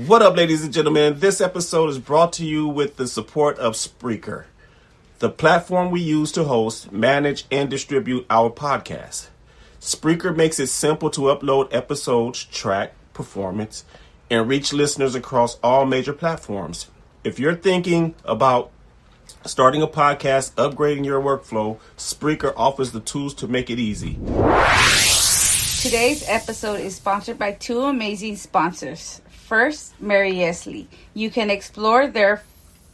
What up, ladies and gentlemen? This episode is brought to you with the support of Spreaker, the platform we use to host, manage, and distribute our podcast. Spreaker makes it simple to upload episodes, track performance, and reach listeners across all major platforms. If you're thinking about starting a podcast, upgrading your workflow, Spreaker offers the tools to make it easy. Today's episode is sponsored by two amazing sponsors. First, Maryestlie. You can explore their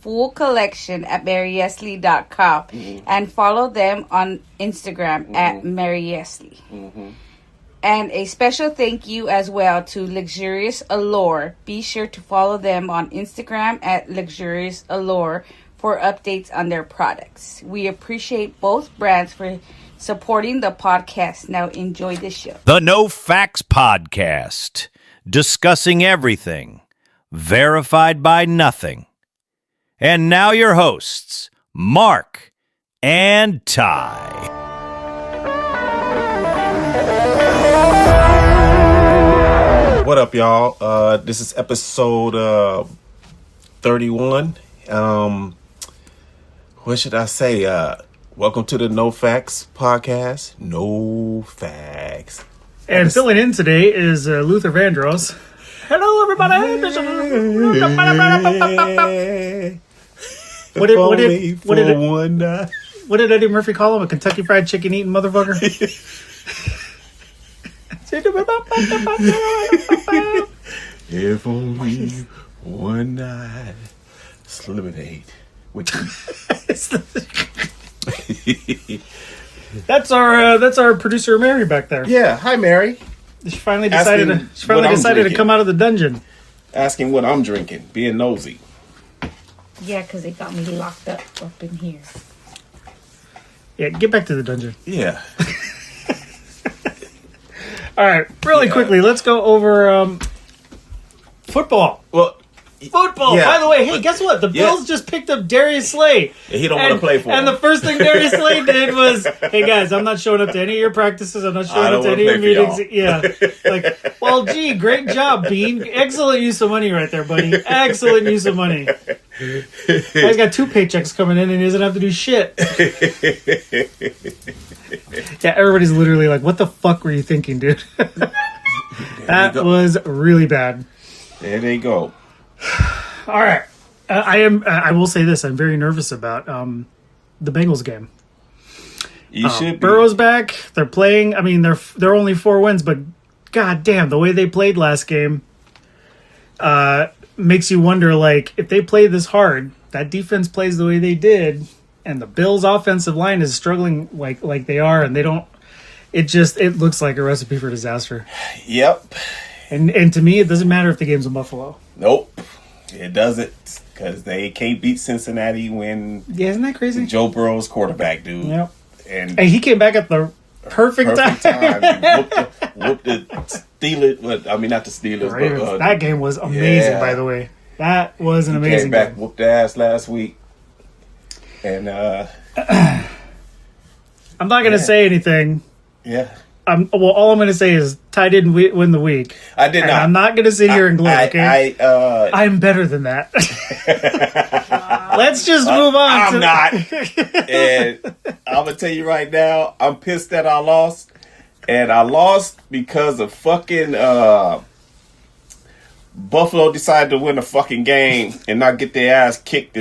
full collection at Maryestlie.com and follow them on Instagram at Maryestlie. And a special thank you as well to Lexurious Allure. Be sure to follow them on Instagram at Lexurious Allure for updates on their products. We appreciate both brands for supporting the podcast. Now enjoy the show. The No Facts Podcast. Discussing everything. Verified by nothing. And now your hosts, Mark and Ty. What up, y'all? This is episode 31. What should I say? Welcome to the No Facts Podcast. No Facts. And filling in today is Luther Vandross. Hello, everybody. What did Eddie Murphy call him? A Kentucky Fried Chicken eating motherfucker? If only one night lemonade. That's our producer Mary back there. Yeah, hi Mary. She finally decided to come out of the dungeon. Asking what I'm drinking, being nosy. Yeah, because they got me locked up in here. Yeah, get back to the dungeon. Yeah. All right, really quickly, let's go over football. Well, Football. Yeah. By the way, hey, guess what? The Bills just picked up Darius Slay. He don't want to play for him. And the first thing Darius Slay did was, hey guys, I'm not showing up to any of your practices. I'm not showing up to any of your meetings. Yeah. Like, well, gee, great job, Bean. Excellent use of money right there, buddy. Excellent use of money. Guy's got 2 paychecks coming in and he doesn't have to do shit. Yeah, everybody's literally like, what the fuck were you thinking, dude? That was really bad. There they go. All right, I will say this: I'm very nervous about the Bengals game. You should be. Burrow's back. They're playing. I mean, they're only 4 wins, but god damn, the way they played last game makes you wonder. Like, if they play this hard, that defense plays the way they did, and the Bills' offensive line is struggling like they are, and they don't. It looks like a recipe for disaster. Yep. And to me, it doesn't matter if the game's in Buffalo. Nope, it doesn't, because they can't beat Cincinnati when isn't that crazy? Joe Burrow's quarterback, dude. Yep. And he came back at the perfect time. Whooped the Steelers. Well, I mean, not the Steelers, but that game was amazing. By the way, that was an amazing came back, game. whooped their ass last week, and I'm not gonna say anything. Yeah. All I'm going to say is Ty didn't win the week. I did not. I'm not going to sit here and gloat, okay? I'm better than that. Let's just move on. I'm not. And I'm going to tell you right now, I'm pissed that I lost. And I lost because of fucking Buffalo decided to win a fucking game and not get their ass kicked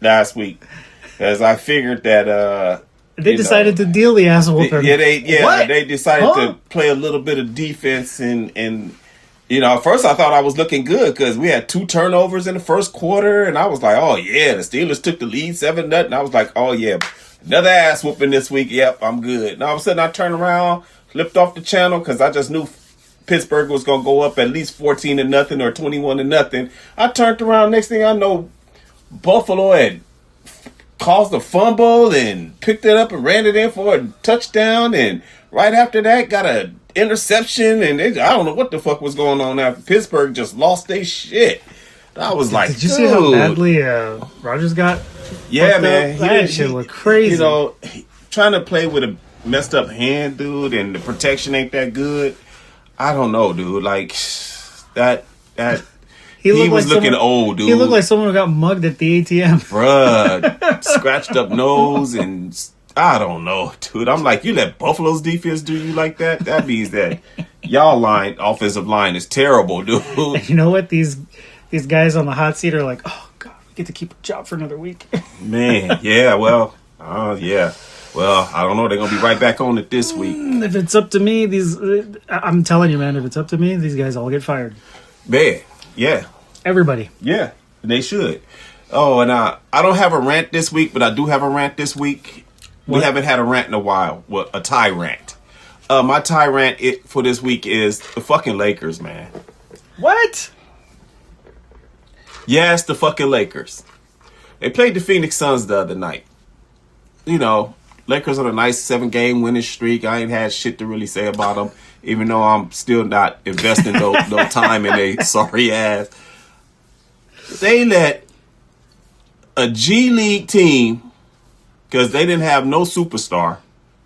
last week. Because I figured that... They decided to deal the ass whooping. They decided to play a little bit of defense and at first I thought I was looking good because we had 2 turnovers in the first quarter and I was like, oh yeah, the Steelers took the lead 7-0. I was like, oh yeah, another ass whooping this week. Yep, I'm good. And all of a sudden I turned around, flipped off the channel because I just knew Pittsburgh was gonna go up at least 14-0 or 21-0. I turned around. Next thing I know, Buffalo had caused a fumble and picked it up and ran it in for a touchdown, and right after that got an interception, and I don't know what the fuck was going on after. Pittsburgh just lost their shit. I was like, did you see how badly Rodgers got? Yeah, man. That shit looked crazy. Trying to play with a messed up hand, dude, and the protection ain't that good. I don't know, dude. Like that He was looking old, dude. He looked like someone who got mugged at the ATM. Bruh, scratched up nose and I don't know, dude. I'm like, you let Buffalo's defense do you like that? That means that y'all offensive line is terrible, dude. You know what? These guys on the hot seat are like, oh, God, we get to keep a job for another week. Man, yeah, well, yeah. Well, I don't know. They're going to be right back on it this week. If it's up to me, I'm telling you, man, if it's up to me, these guys all get fired. Man, yeah. Everybody. Yeah, they should. Oh, and I don't have a rant this week, but I do have a rant this week. What? We haven't had a rant in a while. Well, a tie rant. My tie rant for this week is the fucking Lakers, man. What? Yes, the fucking Lakers. They played the Phoenix Suns the other night. You know, Lakers on a nice 7-game winning streak. I ain't had shit to really say about them, even though I'm still not investing no time in a sorry ass. They let a G League team, because they didn't have no superstar,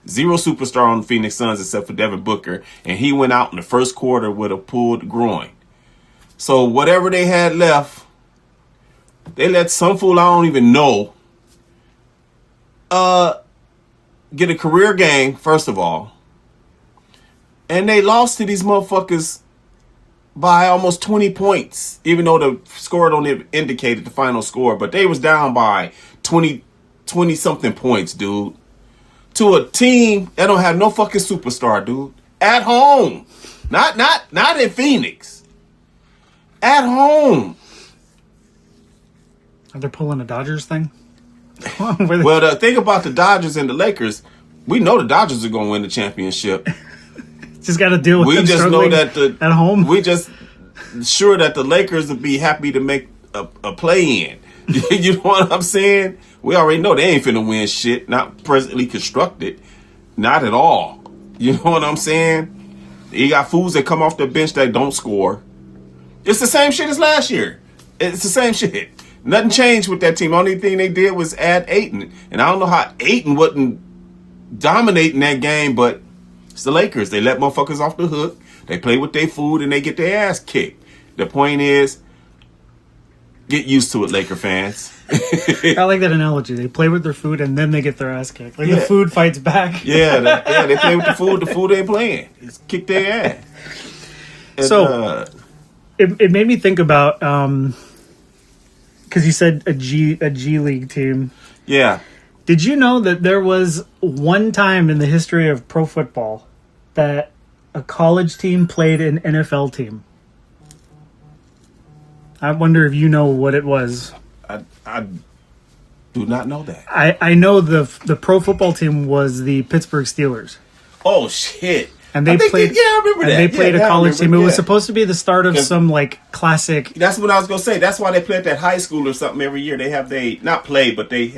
zero superstar on the Phoenix Suns except for Devin Booker, and he went out in the first quarter with a pulled groin. So whatever they had left, they let some fool I don't even know get a career game, first of all. And they lost to these motherfuckers by almost 20 points, even though the score don't indicate the final score. But they was down by 20-something points, dude. To a team that don't have no fucking superstar, dude. At home. Not in Phoenix. At home. Are they pulling a Dodgers thing? Well, the thing about the Dodgers and the Lakers, we know the Dodgers are going to win the championship. Just got to deal with we them just know that at home. We just sure that the Lakers will be happy to make a play-in. You know what I'm saying? We already know they ain't finna win shit. Not presently constructed. Not at all. You know what I'm saying? You got fools that come off the bench that don't score. It's the same shit as last year. It's the same shit. Nothing changed with that team. Only thing they did was add Ayton. And I don't know how Ayton wasn't dominating that game, but it's the Lakers. They let motherfuckers off the hook. They play with their food and they get their ass kicked. The point is, get used to it, Laker fans. I like that analogy. They play with their food and then they get their ass kicked. Like the food fights back. Yeah, they play with the food. The food ain't playing. It's kick their ass. And, so it made me think about because you said a G League team. Yeah. Did you know that there was one time in the history of pro football that a college team played an NFL team? I wonder if you know what it was. I do not know that. I know the pro football team was the Pittsburgh Steelers. Oh shit! And they played. I remember that. And they played a college team. It was supposed to be the start of some like classic. That's what I was gonna say. That's why they play at that high school or something every year. They have not play, but they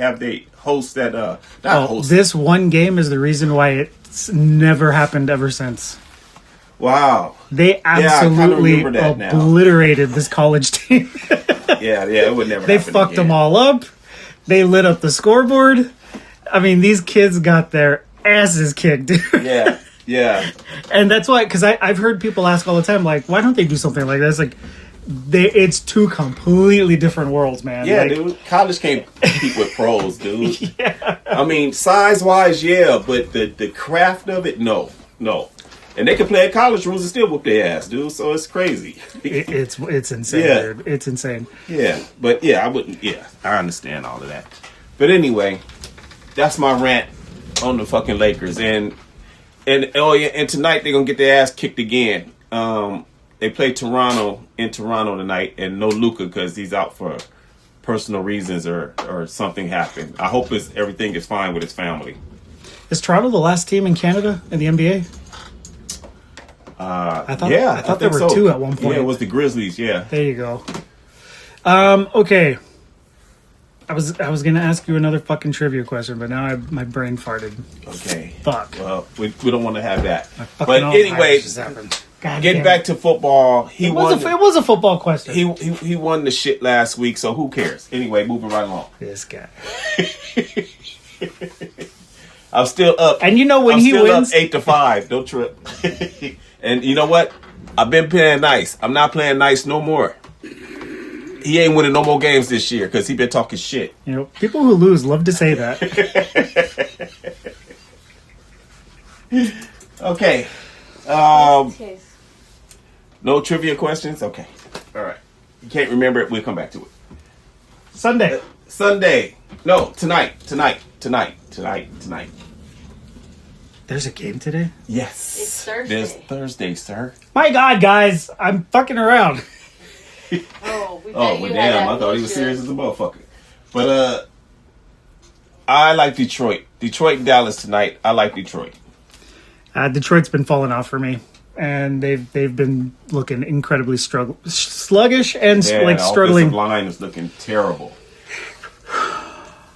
host that. Host. This one game is the reason why it's never happened ever since. Wow. They absolutely obliterated this college team. yeah, it would never. They fucked them all up. They lit up the scoreboard. I mean, these kids got their asses kicked, dude. Yeah. And that's why, because I've heard people ask all the time, like, why don't they do something like this? Like, it's two completely different worlds, man. Yeah, like, dude. College can't compete with pros, dude. Yeah. I mean, size-wise, yeah, but the craft of it, no. And they can play at college rules and still whoop their ass, dude. So it's crazy. It's insane, dude. It's insane. Yeah, but I wouldn't. Yeah, I understand all of that. But anyway, that's my rant on the fucking Lakers. And tonight they're gonna get their ass kicked again. They play Toronto in Toronto tonight, and no Luka because he's out for personal reasons or something happened. I hope everything is fine with his family. Is Toronto the last team in Canada in the NBA? I thought there were two at one point. Yeah, it was the Grizzlies. Yeah. There you go. Okay. I was gonna ask you another fucking trivia question, but now my brain farted. Okay. Fuck. Well, we don't want to have that. But anyway, getting back to football, it was a football question. He won the shit last week, so who cares? Anyway, moving right along. This guy. I'm still up. And you know when he wins, up 8-5. Don't trip. And you know what? I've been playing nice. I'm not playing nice no more. He ain't winning no more games this year because he been talking shit. You know, people who lose love to say that. Okay. No trivia questions? Okay. All right. You can't remember it. We'll come back to it. Sunday. No, tonight. There's a game today? Yes. It's Thursday. There's Thursday, sir. My God, guys, I'm fucking around. Oh, Well, damn. I thought he was serious as a motherfucker. But, I like Detroit. Detroit and Dallas tonight. I like Detroit. Detroit's been falling off for me. And they've been looking incredibly sluggish and The struggling. offensive line is looking terrible.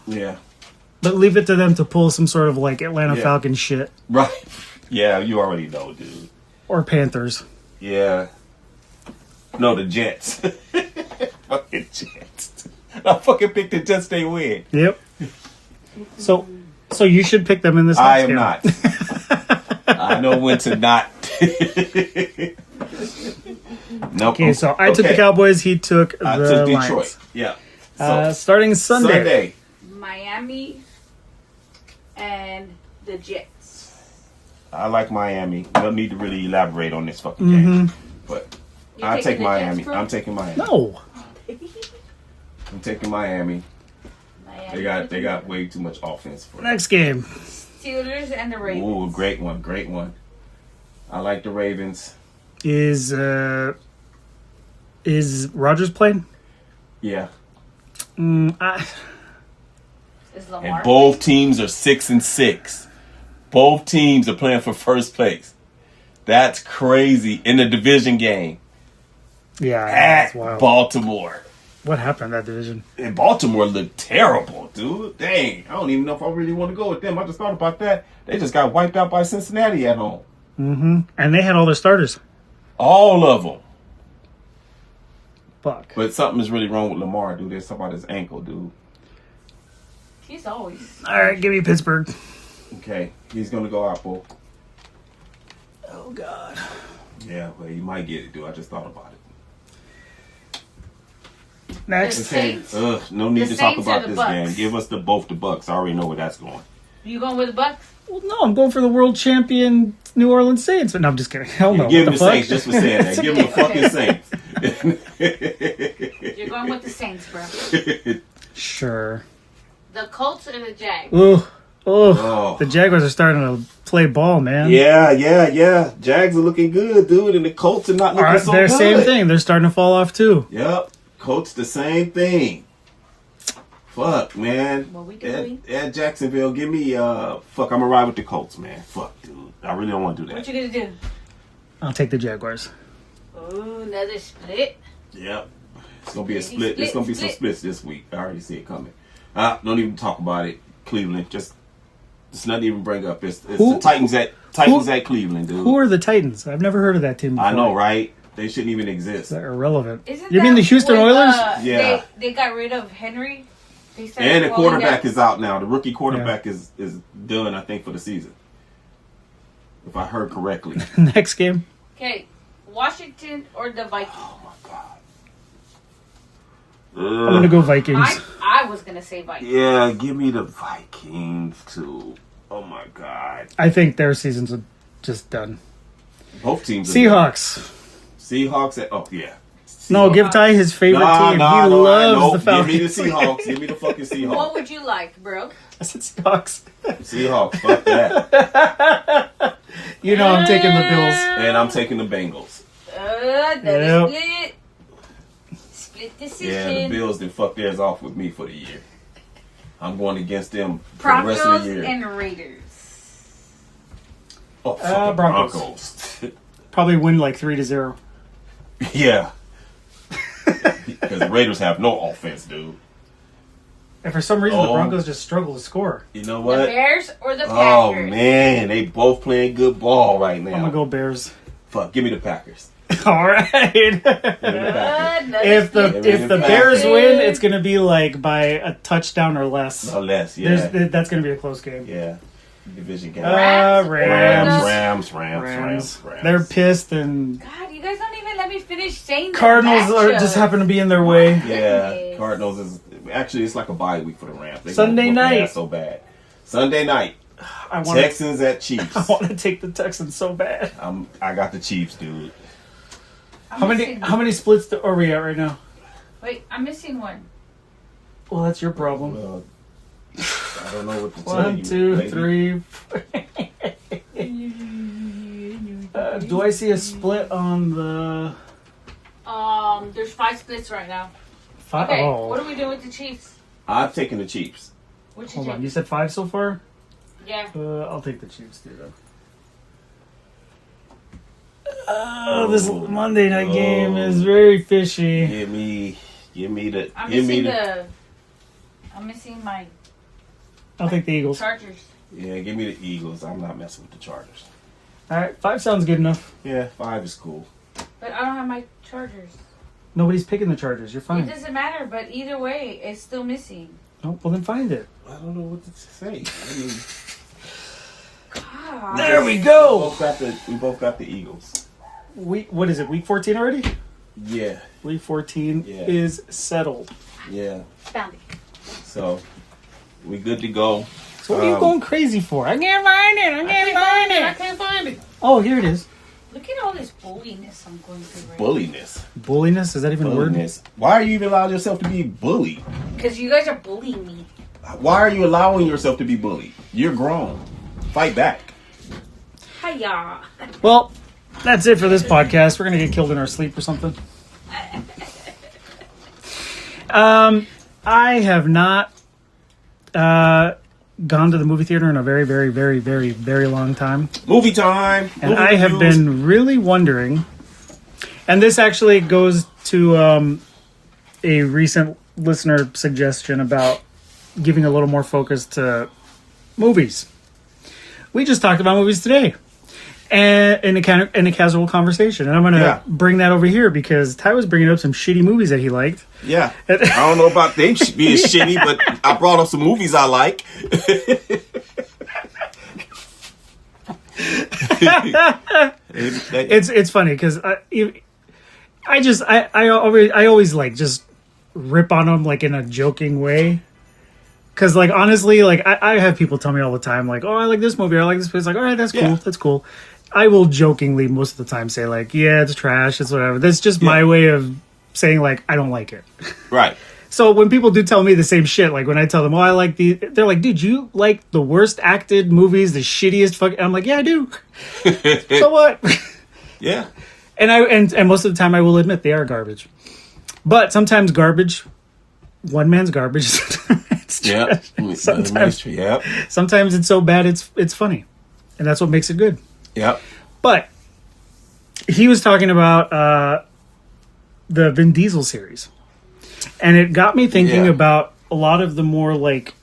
Yeah. But leave it to them to pull some sort of Atlanta Falcons shit. Right. Yeah, you already know, dude. Or Panthers. Yeah. No, the Jets. Fucking Jets. I fucking picked the Jets, they win. Yep. So you should pick them in this I next am game. not. I know when to not. Nope. Okay, so I took the Cowboys. He took I the took Detroit. Lions. Yeah. So, Starting Sunday. Miami and the Jets. I like Miami. No need to really elaborate on this fucking game. But I take Miami. Jets, bro? I'm taking Miami. No. I'm taking Miami. They got way too much offense for it. Next game. Steelers and the Ravens. Ooh, great one. I like the Ravens. Is Rodgers playing? Yeah. Is Lamar And both teams are 6-6. Both teams are playing for first place. That's crazy in the division game Yeah, at that's wild. Baltimore. What happened in that division? And Baltimore looked terrible, dude. Dang, I don't even know if I really want to go with them. I just thought about that. They just got wiped out by Cincinnati at home. Mm-hmm. And they had all their starters. All of them. Fuck. But something is really wrong with Lamar, dude. There's something about his ankle, dude. He's always. All right, give me Pittsburgh. Okay, he's going to go out, Bull. Oh, God. Yeah, well, you might get it, dude. I just thought about it. Next. The Saints? No need The to talk Saints or about the this Bucks? game. Give us both the Bucks. I already know where that's going. You going with the Bucks? Well, no, I'm going for the world champion New Orleans Saints. But no, I'm just kidding. Hell no. Give What him the the Saints fuck? just for saying that. Give him the fucking Saints. You're going with the Saints, bro. Sure. The Colts or the Jags? Oh, Oh. the Jaguars are starting to play ball, man. Yeah. Jags are looking good, dude, and the Colts are not looking so They're good. same thing. They're starting to fall off too. Yep, Colts the same thing. Fuck, man. What we doing? At Jacksonville, give me fuck. I'm gonna ride with the Colts, man. Fuck, dude. I really don't want to do What that. you gonna do? I'll take the Jaguars. Ooh, another split. Yep, it's gonna be a Crazy split. There's gonna be some split. splits this week. I already see it coming. Don't even talk about it. Cleveland, just not even bring up. It's the Titans at Cleveland, dude. Who are the Titans? I've never heard of that team before. I know, right? They shouldn't even exist. They're irrelevant. Isn't You that mean the Houston when, Oilers? Yeah. They got rid of Henry. They started And the rolling quarterback down. is out now. The rookie quarterback is done, I think, for the season. If I heard correctly. Next game. Okay, Washington or the Vikings? Oh my god. I'm gonna go Vikings. I was gonna say Vikings. Yeah, give me the Vikings too. Oh my god. I think their season's just done. Both teams. Seahawks. Seahawks. Oh yeah. No, give Ty his favorite team. He loves the Falcons. Give me the Seahawks. Give me the fucking Seahawks. What would you like, bro? I said Seahawks. Seahawks. Fuck that. You know I'm taking the Bills. And I'm taking the Bengals. Another split. Split decision. Yeah, the Bills did fuck theirs off with me for the year. I'm going against them for Broncos the rest of the year. and Raiders. Oh, fucking Broncos. Broncos. Probably win like 3-0. Yeah. Because the Raiders have no offense, dude. And for some reason, the Oh. Broncos just struggle to score. You know The what? Bears or the Oh, Packers? man. They both playing good ball right now. I'm gonna go Bears. Fuck, give me the Packers. All right. Give me the Packers. Another if split the Bears win, it's gonna be like by a touchdown or less. No less, yeah. That's gonna be a close game. Yeah. division game? Rams. Rams. They're pissed, and God, you guys don't even let me finish saying the Cardinals just happen to be in their way. Yeah, Cardinals is actually it's like a bye week for the Rams. They Sunday night, so bad. Sunday night, Texans at Chiefs. I want to take the Texans so bad. I got the Chiefs, dude. How many splits are we at right now? Wait, I'm missing one. Well, that's your problem. Well, I don't know what to tell you. 1, 2, 3. Do I see a split on the? There's 5 splits right now. 5. Okay, Oh. what are we doing with the Chiefs? I'm taking the Chiefs. What you Hold on, take? you said 5 so far? Yeah. I'll take the Chiefs too, though. Oh, this Monday night game is very fishy. Give me the. I'm missing my I'll take the Eagles. Chargers. Yeah, give me the Eagles. I'm not messing with the Chargers. All right, 5 sounds good enough. Yeah, 5 is cool. But I don't have my Chargers. Nobody's picking the Chargers. You're fine. It doesn't matter, but either way, it's still missing. Oh, well then find it. I don't know what to say. I mean, God. There we go. we both got the Eagles. What is it? Week 14 already? Yeah. Week 14 is settled. Yeah. Found it. So we good to go. So what are you going crazy for? I can't find it. I can't find it. Oh, here it is. Look at all this bulliness I'm going through right Bulliness. Bulliness? Is that even a word? Bulliness. Why are you even allowing yourself to be bullied? because you guys are bullying me. Why are you allowing yourself to be bullied? You're grown. Fight back. Hiya. Well, that's it for this podcast. We're going to get killed in our sleep or something. I have not gone to the movie theater in a very, very, very, very, very long time. Movie time. And Movie I have reviews. been really wondering, and this actually goes to a recent listener suggestion about giving a little more focus to movies. We just talked about movies today, and in a casual conversation, and I'm going to bring that over here because Ty was bringing up some shitty movies that he liked. Yeah. I don't know about them being shitty, but I brought up some movies I like. It's funny because I always like just rip on them like in a joking way. Cause like honestly, like I have people tell me all the time, like, oh, I like this movie, or I like this movie. It's like, all right, that's cool, that's cool. I will jokingly most of the time say like, yeah, it's trash, it's whatever. That's just my way of saying like I don't like it. Right. So when people do tell me the same shit, like when I tell them, oh, I like they're like, dude, you like the worst acted movies, the shittiest fucking. I'm like, yeah, I do. So what? Yeah. And most of the time I will admit they are garbage. But sometimes garbage, one man's garbage. Yeah. Sometimes it's so bad it's funny. And that's what makes it good. Yep. But he was talking about the Vin Diesel series. And it got me thinking about a lot of the more like,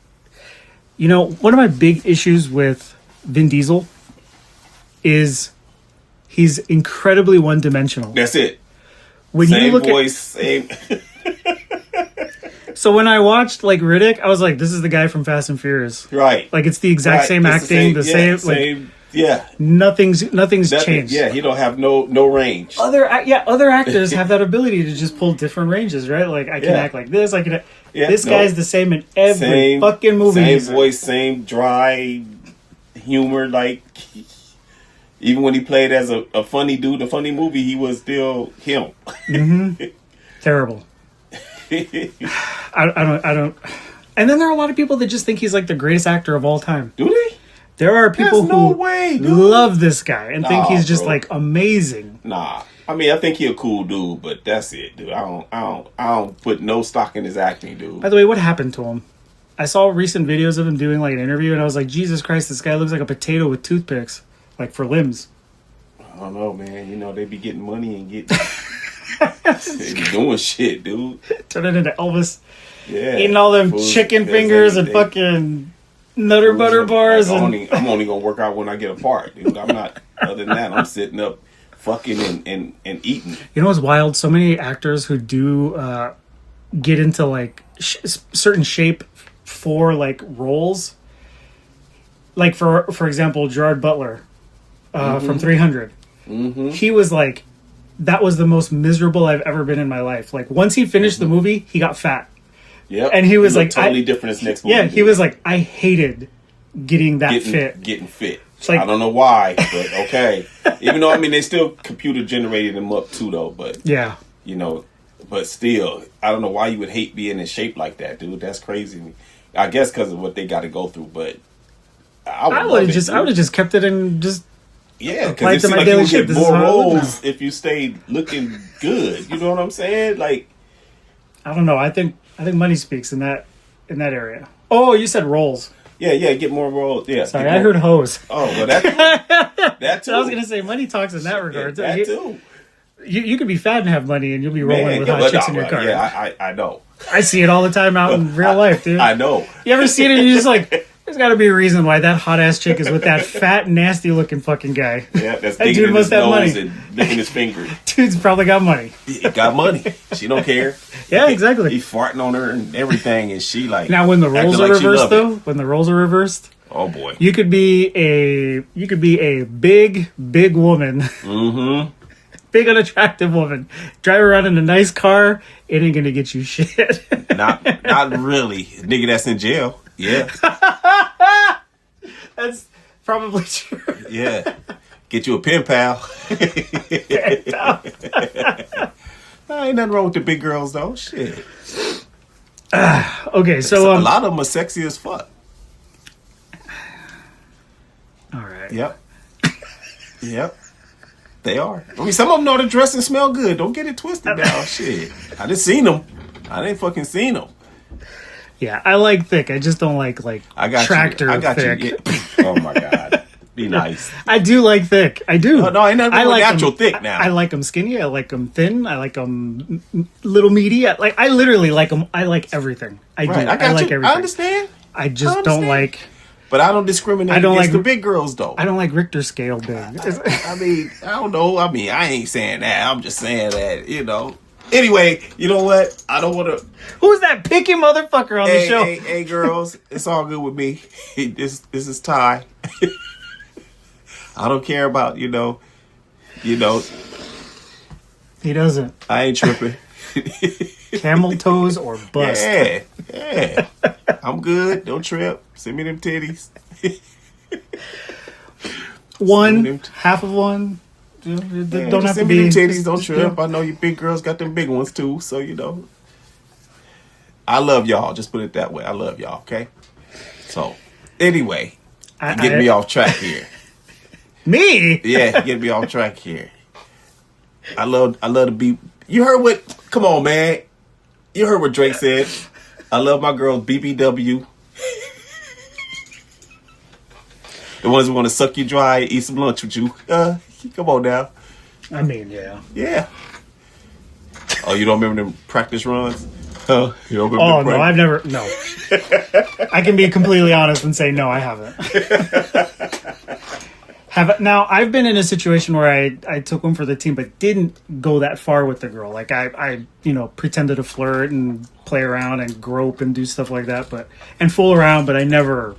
you know, one of my big issues with Vin Diesel is he's incredibly one-dimensional. That's it. When same you look voice, same. So when I watched like Riddick, I was like, this is the guy from Fast and Furious. Right. Like it's the exact same It's acting, the same like nothing's changed. Yeah, he don't have no range. Other actors have that ability to just pull different ranges, right? Like I can act like this, I can this guy's the same in every fucking movie. Same voice, same dry humor, like even when he played as a funny dude, a funny movie, he was still him. Mm-hmm. Terrible. I don't. And then there are a lot of people that just think he's like the greatest actor of all time. Do they? There are people who love this guy and think he's just like amazing. Nah, I mean I think he's a cool dude, but that's it, dude. I don't put no stock in his acting, dude. By the way, what happened to him? I saw recent videos of him doing like an interview, and I was like, Jesus Christ, this guy looks like a potato with toothpicks, like for limbs. I don't know, man. You know they be getting money and getting. They be doing shit, dude. Turning into Elvis. Yeah. Eating all them chicken fingers and fucking Nutter Butter bars. Like, I'm only gonna work out when I get a part, dude. I'm not. Other than that, I'm sitting up, fucking and eating. You know what's wild? So many actors who do get into like certain shape for like roles. like for example, Gerard Butler from 300. Mm-hmm. He was like, that was the most miserable I've ever been in my life. Like once he finished the movie, he got fat. Yep. And he was like, totally different as next movie. Yeah, he was like, I hated getting fit. Getting fit. Like, I don't know why, but okay. Even though, I mean, they still computer generated them up too, though. But yeah, you know, but still, I don't know why you would hate being in shape like that, dude. That's crazy. I guess because of what they got to go through. But I would have just kept it and just because it seems like you would get more roles if you stayed looking good. You know what I'm saying? Like, I don't know. I think money speaks in that area. Oh, you said roles. Yeah, get more roles. Yeah, sorry, I heard hose. Oh, well, that too. I was gonna say money talks in that regard. Yeah, that too. You could be fat and have money, and you'll be rolling with hot chicks in your car. Yeah, I know. I see it all the time out in real life, dude. I know. You ever see it? And you're just like, there's got to be a reason why that hot ass chick is with that fat, nasty looking fucking guy. Yeah, that's that digging dude in must his have nose money. and licking his finger. Dude's probably got money. He got money. She don't care. Yeah, exactly. He farting on her and everything, and she like. Now, when the roles are reversed, though, when the roles are reversed. Oh boy! You could be a big woman, big unattractive woman, drive around in a nice car. It ain't gonna get you shit. not really, nigga. That's in jail. Yeah, that's probably true. Yeah, get you a pen pal. Pen pal. Ain't nothing wrong with the big girls though. Shit. Okay, so a lot of them are sexy as fuck. All right. Yep. They are. I mean, some of them know how to dress and smell good. Don't get it twisted now. Shit. I just seen them. I didn't fucking seen them. Yeah, I like thick. I just don't like I got tractor you. I got thick. You. Oh my god. Be nice. I do like thick. I do. No, ain't nothing like natural them, thick now. I like them skinny. I like them thin. I like them little meaty. I literally like them. I like everything. I do. I like everything. I understand. I just don't like. But I don't discriminate against the big girls, though. I don't like Richter scale big. I mean, I don't know. I mean, I ain't saying that. I'm just saying that, you know. Anyway, you know what? I don't want to... Who's that picky motherfucker on the show? Hey, girls. It's all good with me. This is Ty. I don't care about, you know. He doesn't. I ain't tripping. Camel toes or bust. Yeah. I'm good. Don't trip. Send me them titties. Half of one. Don't have to send be. Me them titties. Don't trip. I know you big girls got them big ones too. So you know. I love y'all. Just put it that way. I love y'all. Okay. So anyway, get me off track here. Me? Yeah, get me off track here. I love to be. You heard what? Come on, man. You heard what Drake said. I love my girls BBW. The ones who want to suck you dry, eat some lunch with you. Come on now. I mean, yeah. Yeah. Oh, you don't remember them practice runs? You don't remember no, I've never. No. I can be completely honest and say no, I haven't. Now, I've been in a situation where I took one for the team, but didn't go that far with the girl. Like I pretended to flirt and play around and grope and do stuff like that, and fool around. But I never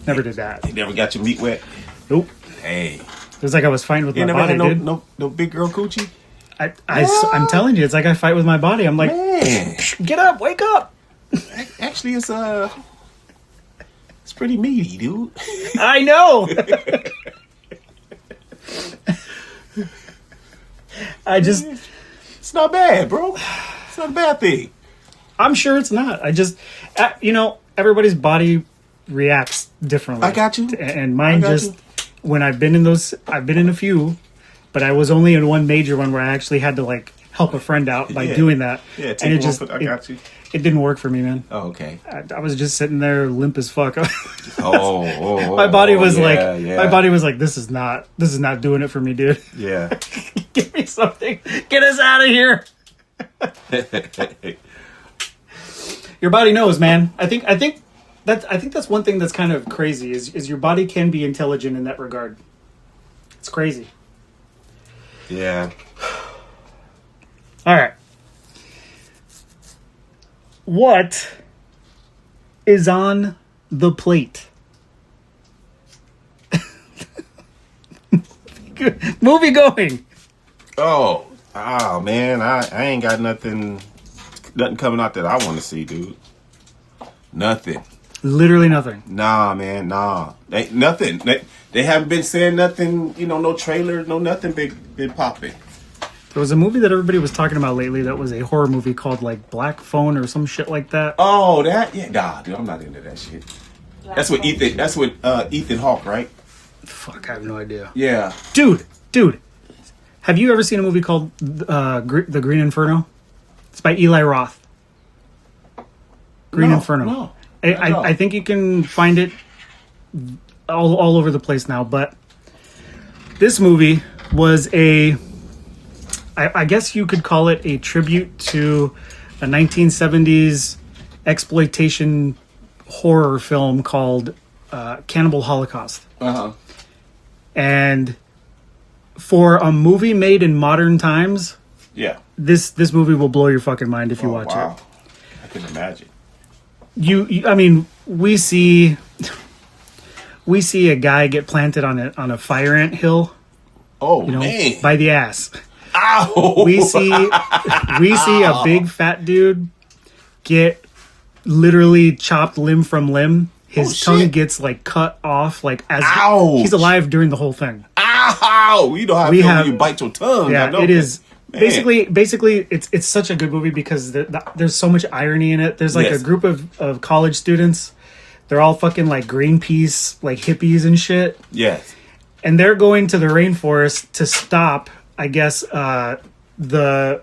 did that. You never got your meat wet? Nope. Hey, it was like I was fighting with my body, dude. No big girl coochie. I'm telling you, it's like I fight with my body. I'm like, man. Get up, wake up. Actually, it's pretty meaty, dude. I know. It's not bad, bro. It's not a bad thing. I'm sure it's not. I just, everybody's body reacts differently. I got you. And mine when I've been in a few, but I was only in one major one where I actually had to like help a friend out by doing that. Yeah, and I got you. It didn't work for me, man. Oh, okay. I was just sitting there limp as fuck. My body was my body was like, this is not doing it for me, dude. Yeah. Give me something. Get us out of here. Your body knows, man. I think that's one thing that's kind of crazy is your body can be intelligent in that regard. It's crazy. Yeah. All right. What is on the plate movie going. Oh man, I ain't got nothing coming out that I want to see, dude. Nothing. Literally nothing. Nah, man, nah. Nothing. They haven't been saying nothing, no trailer, no nothing been popping. There was a movie that everybody was talking about lately that was a horror movie called like Black Phone or some shit like that. Oh, that? Yeah, nah, dude, I'm not into that shit. That's with Ethan Hawke, right? Fuck, I have no idea. Yeah. Dude. Have you ever seen a movie called The Green Inferno? It's by Eli Roth. Green Inferno. No. I think you can find it all over the place now, but this movie was I guess you could call it a tribute to a 1970s exploitation horror film called Cannibal Holocaust. Uh-huh. And for a movie made in modern times, Yeah. this movie will blow your fucking mind if you watch it. I can imagine. I mean, we see a guy get planted on a fire ant hill, Oh, man. by the ass. Ow! We see a big fat dude get literally chopped limb from limb. His tongue shit. gets like cut off, like as Ouch. he's alive during the whole thing. Ow! You know how when you bite your tongue. Yeah, I know it is. Man. Basically, it's such a good movie because there's so much irony in it. There's like Yes. a group of college students. They're all fucking like Greenpeace, like hippies and shit. Yes. And they're going to the rainforest to stop, I guess, the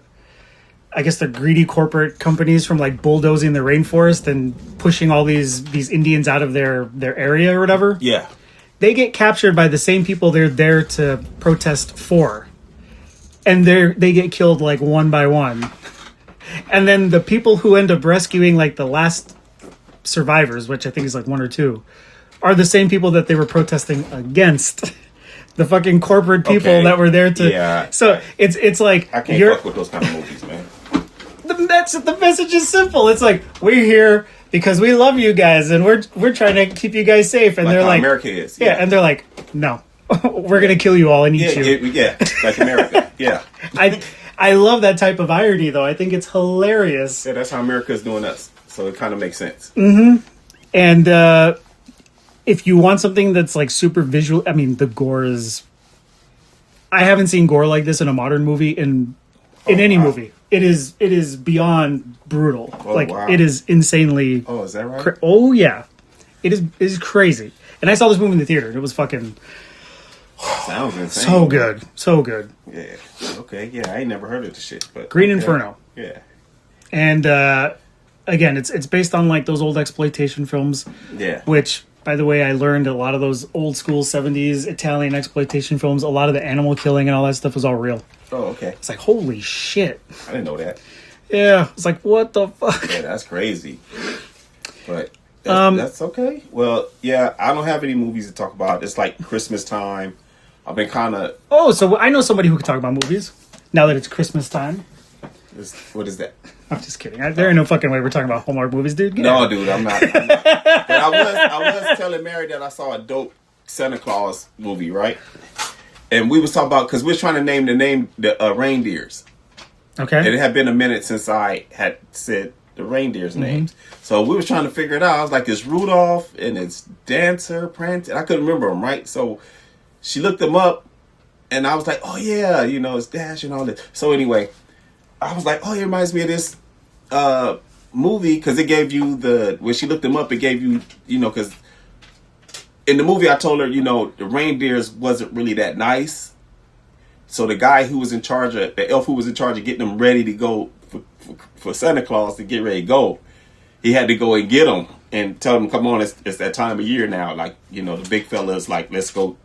greedy corporate companies from like bulldozing the rainforest and pushing all these Indians out of their area or whatever. Yeah. They get captured by the same people they're there to protest for. And they get killed like one by one. And then the people who end up rescuing like the last survivors, which I think is like one or two, are the same people that they were protesting against. The fucking corporate people that were there to. Yeah. So it's like I can't fuck with those kind of movies, man. The message is simple. It's like, we're here because we love you guys and we're trying to keep you guys safe. And they're like, America is. yeah, and they're like, no, we're gonna kill you all and eat you. Yeah, like America. Yeah. I love that type of irony though. I think it's hilarious. Yeah, that's how America is doing us. So it kind of makes sense. And if you want something that's like super visual, I mean, the gore is. I haven't seen gore like this in a modern movie in any movie. It is beyond brutal. It is insanely. Oh, is that right? Oh yeah, it is crazy. And I saw this movie in the theater. And it was fucking Sounds insane. so good. Yeah. Okay. Yeah, I ain't never heard of the shit. But Green Inferno. Yeah. And again, it's based on like those old exploitation films. Yeah. Which, by the way, I learned a lot of those old school 70s Italian exploitation films, a lot of the animal killing and all that stuff was all real. Oh, okay. It's like, holy shit. I didn't know that. Yeah. It's like, what the fuck? Yeah, that's crazy. But that's okay. Well, yeah, I don't have any movies to talk about. It's like Christmas time. I've been kind of... Oh, so I know somebody who can talk about movies now that it's Christmas time. What is that? I'm just kidding. There ain't no fucking way we're talking about Hallmark movies, dude. Get No, out. dude, I'm not. But I was telling Mary that I saw a dope Santa Claus movie, right? And we was talking about, because we was trying to name the reindeers. Okay. And it had been a minute since I had said the reindeers' names. So we was trying to figure it out. I was like, it's Rudolph and it's Dancer, Prancer. And I couldn't remember them, right? So she looked them up and I was like, oh yeah, it's Dash and all that. So anyway, I was like, oh, it reminds me of this movie, because it gave you when she looked them up, it gave you, because in the movie I told her, the reindeers wasn't really that nice. So the guy who was in charge of, the elf who was in charge of getting them ready to go for Santa Claus to get ready to go, he had to go and get them and tell them, come on, it's that time of year now. Like, the big fella's like, let's go,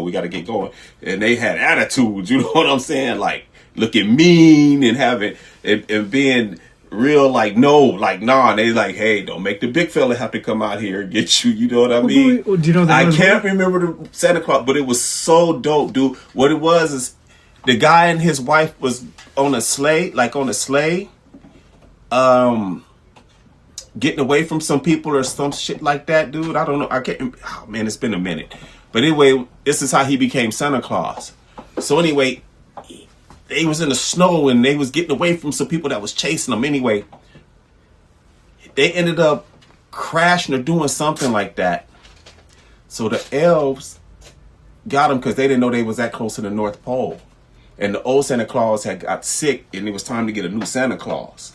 we got to get going. And they had attitudes, you know what I'm saying? Like, looking mean and having, and being real like, no, like, nah. And they like, hey, don't make the big fella have to come out here and get you. You know what I mean? Do you know that? I can't remember the Santa Claus, but it was so dope, dude. What it was is the guy and his wife was on a sleigh, getting away from some people or some shit like that, dude. I don't know. I can't. Oh man, it's been a minute. But anyway, this is how he became Santa Claus. So anyway, they was in the snow and they was getting away from some people that was chasing them. Anyway, they ended up crashing or doing something like that. So the elves got them because they didn't know they was that close to the North Pole. And the old Santa Claus had got sick and it was time to get a new Santa Claus.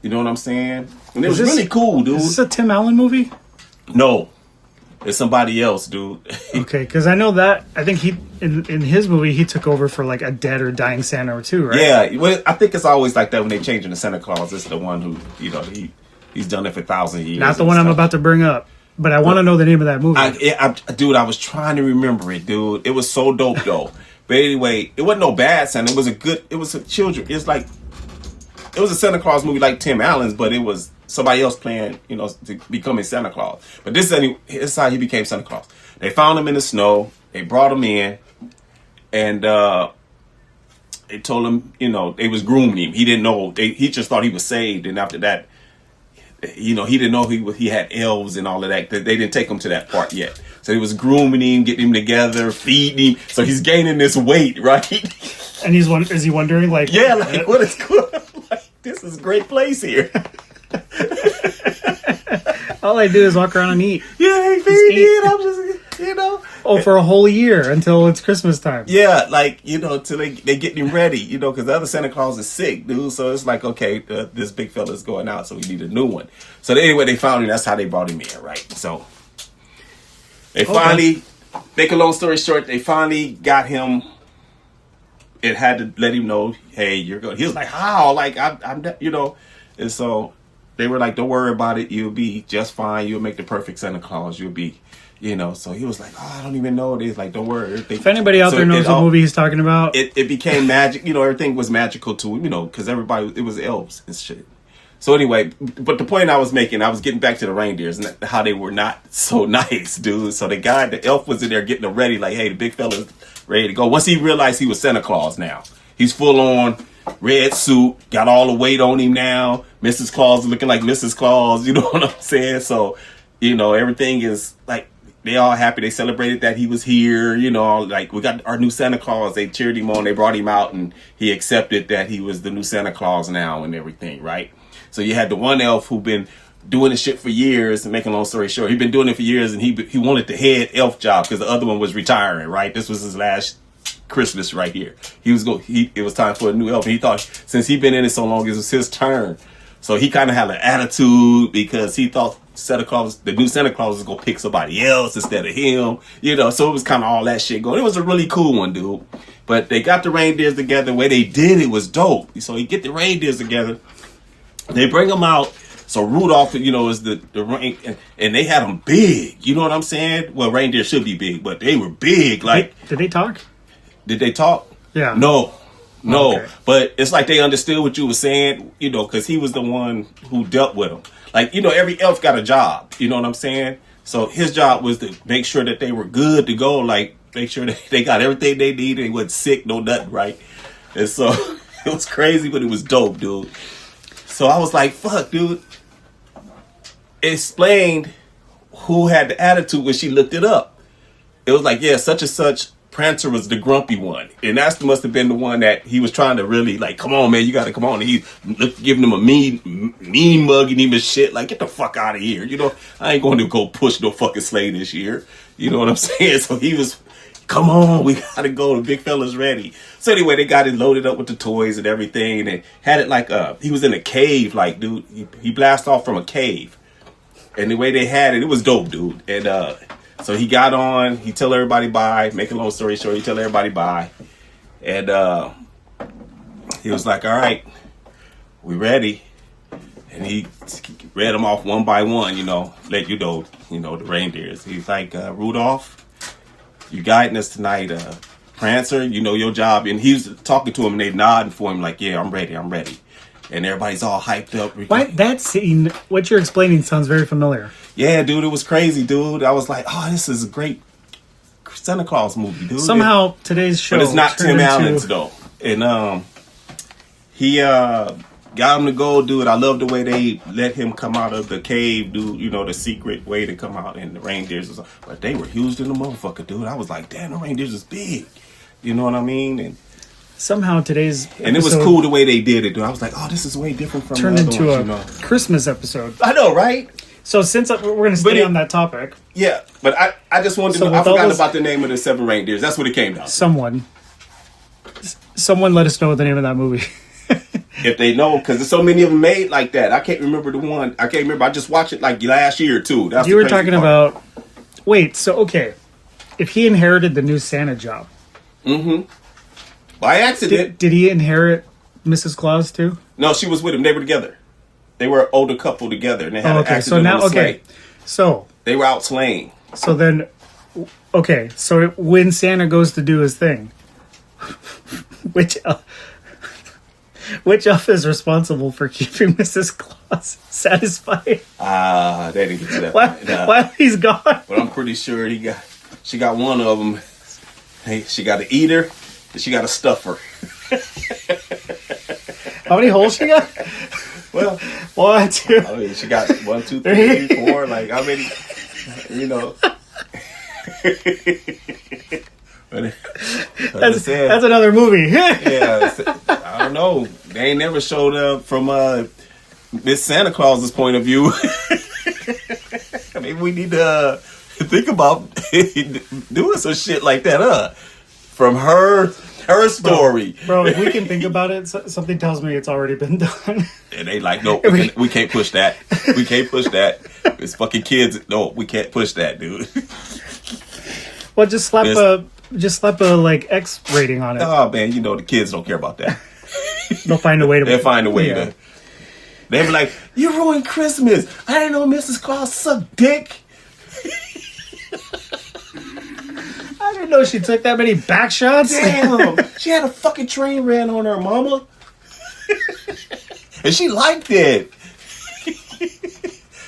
You know what I'm saying? And it was really cool, dude. Is this a Tim Allen movie? No. It's somebody else, dude. Okay, because I know that. I think he in his movie he took over for like a dead or dying Santa or two, right? Yeah, well, I think it's always like that when they change into Santa Claus. It's the one who, you know, he's done it for 1,000 years. Not the one I'm about to bring up, but I want to know the name of that movie. Dude, I was trying to remember it, dude. It was so dope, though. But anyway, it wasn't no bad Santa. It was a children. It was a Santa Claus movie like Tim Allen's, but it was somebody else playing, you know, to becoming Santa Claus. But this is how he became Santa Claus. They found him in the snow. They brought him in, and they told him, you know, they was grooming him. He didn't know. He just thought he was saved, and after that, you know, he didn't know he had elves and all of that. They didn't take him to that part yet. So he was grooming him, getting him together, feeding him. So he's gaining this weight, right? And is he wondering, like, yeah, like what is good? Like, this is a great place here. all I do is walk around and eat. Yeah, I'm just, you know. Oh, for a whole year until it's Christmas time. Yeah, like, you know, till they get him ready, you know, because the other Santa Claus is sick, dude. So it's like, okay, this big fella's going out, so we need a new one. So anyway, they found him. That's how they brought him in, right? So they finally, make a long story short, they finally got him. It had to let him know, hey, you're good. He was like, how? Like, I'm you know. And so they were like, don't worry about it. You'll be just fine. You'll make the perfect Santa Claus. You'll be, you know. So he was like, oh, I don't even know. They's like, don't worry. If anybody out there knows what movie he's talking about. It became magic. You know, everything was magical to him, you know, because it was elves and shit. So anyway, but the point I was making, I was getting back to the reindeers and how they were not so nice, dude. So the elf was in there getting them ready, like, hey, the big fella's ready to go. Once he realized he was Santa Claus now, he's full on red suit, got all the weight on him now. Mrs. Claus looking like Mrs. Claus, you know what I'm saying? So, you know, everything is like, they all happy. They celebrated that he was here, you know, like we got our new Santa Claus. They cheered him on, they brought him out, and he accepted that he was the new Santa Claus now and everything, right? So you had the one elf who been doing this shit for years, and making a long story short, he'd been doing it for years, and he wanted the head elf job because the other one was retiring, right? This was his last Christmas right here. It was time for a new elf, and he thought since he'd been in it so long, it was his turn. So he kind of had an attitude because he thought the new Santa Claus was gonna pick somebody else instead of him, you know. So it was kind of all that shit going. It was a really cool one, dude. But they got the reindeers together. The way they did it was dope. So you get the reindeers together, they bring them out. So Rudolph, you know, is the rain, and they had them big. You know what I'm saying? Well, reindeer should be big, but they were big. Like, did they talk? Did they talk? Yeah. No. Okay. But it's like they understood what you were saying, you know, because he was the one who dealt with them. Like, you know, every elf got a job. You know what I'm saying? So his job was to make sure that they were good to go. Like, make sure that they got everything they needed. They wasn't sick, no nothing, right? And so it was crazy, but it was dope, dude. So I was like, fuck, dude. It explained who had the attitude when she looked it up. It was like, yeah, such and such. Prancer was the grumpy one, and that must have been the one that he was trying to really like, come on, man, you gotta come on. And he giving him a mean mugging him and shit, like, get the fuck out of here, you know. I ain't going to go push no fucking sleigh this year, you know what I'm saying? So he was, come on, we gotta go, the big fella's ready. So anyway, they got it loaded up with the toys and everything, and had it like he was in a cave, like, dude, he blasted off from a cave, and the way they had it was dope, dude. And so he got on, he tell everybody bye, make a long story short, he tell everybody bye. And he was like, all right, we ready. And he read them off one by one, you know, let you know, the reindeers. He's like, Rudolph, you guiding us tonight. Prancer, you know your job. And he was talking to him, and they nodding for him like, yeah, I'm ready. And everybody's all hyped up. What? That scene, what you're explaining sounds very familiar. Yeah, dude, it was crazy, dude. I was like, oh, this is a great Santa Claus movie, dude. Somehow today's show, but it's not Tim Allen's though. And he got him to go, dude. I love the way they let him come out of the cave, dude. You know, the secret way to come out, and the reindeers. But they were huge in the motherfucker, dude. I was like, damn, the reindeers is big. You know what I mean? And somehow today's it was cool the way they did it, dude. I was like, oh, this is way different from turned the other into ones, a you know? Christmas episode. I know, right? So since we're going to stay on that topic. Yeah, but I just wanted to know. I forgot about the name of the 7 reindeers. That's what it came down to. Someone let us know the name of that movie. If they know, because there's so many of them made like that. I can't remember the one. I can't remember. I just watched it like last year, too. That's you were talking about... Wait, so, okay. If he inherited the new Santa job... Mm-hmm. By accident. Did he inherit Mrs. Claus, too? No, she was with him. They were together. They were an older couple together, and they had an accident. So now, so they were out sleighing. So then, so when Santa goes to do his thing, which elf is responsible for keeping Mrs. Claus satisfied? They didn't get to that. While he's gone, but I'm pretty sure she got one of them. Hey, she got an eater, and she got a stuffer. How many holes she got? Well, 1, 2. I mean, she got 1, 2, 3, 4. Like, how many? You know. That's another movie. Yeah, I don't know. They ain't never showed up from Miss Santa Claus's point of view. Maybe we need to think about doing some shit like that, from her story. Bro, if we can think about it, something tells me it's already been done. And they like, no, we can't push that. We can't push that. It's fucking kids. No, we can't push that, dude. Well, just slap a like X rating on it. Oh man, you know the kids don't care about that. They'll find a way to. They'll find a way to. They'll be like, you ruined Christmas. I didn't know Mrs. Claus sucked dick. I didn't know she took that many back shots. Damn, she had a fucking train ran on her, mama. And she liked it.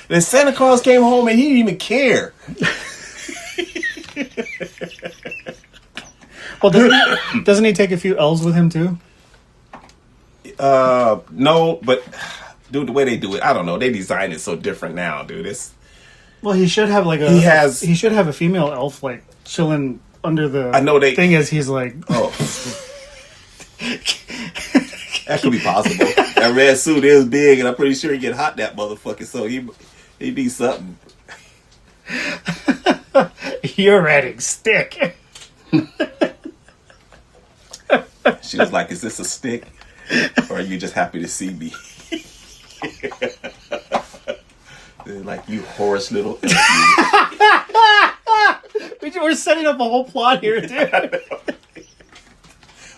Then Santa Claus came home and he didn't even care. Well, doesn't he take a few L's with him too? No, but dude, the way they do it, I don't know. They design it so different now, dude. Well, he should have like he should have a female elf like chilling under the thing as he's like, oh. That could be possible. That red suit is big, and I'm pretty sure he get hot that motherfucker. So he needs something. You're adding stick. She was like, "Is this a stick, or are you just happy to see me?" They're like, "You horse little." We're setting up a whole plot here, dude.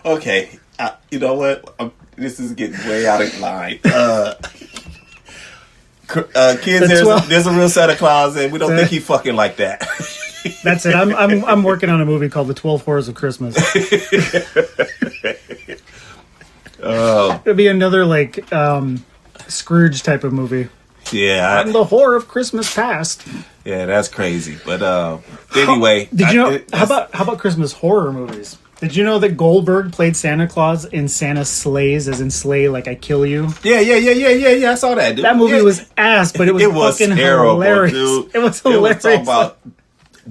Okay, you know what? This is getting way out of line. Kids, there's a real Santa Claus, and we don't think he fucking like that. That's it. I'm working on a movie called The 12 Horrors of Christmas. It'll be another like Scrooge type of movie. Yeah, I'm the horror of Christmas past. Yeah, that's crazy. But anyway, did you know? How about Christmas horror movies? Did you know that Goldberg played Santa Claus in Santa Slays, as in slay, like I kill you? Yeah. I saw that, dude. That movie was ass, but it was fucking terrible, hilarious. Dude. It was hilarious. It was about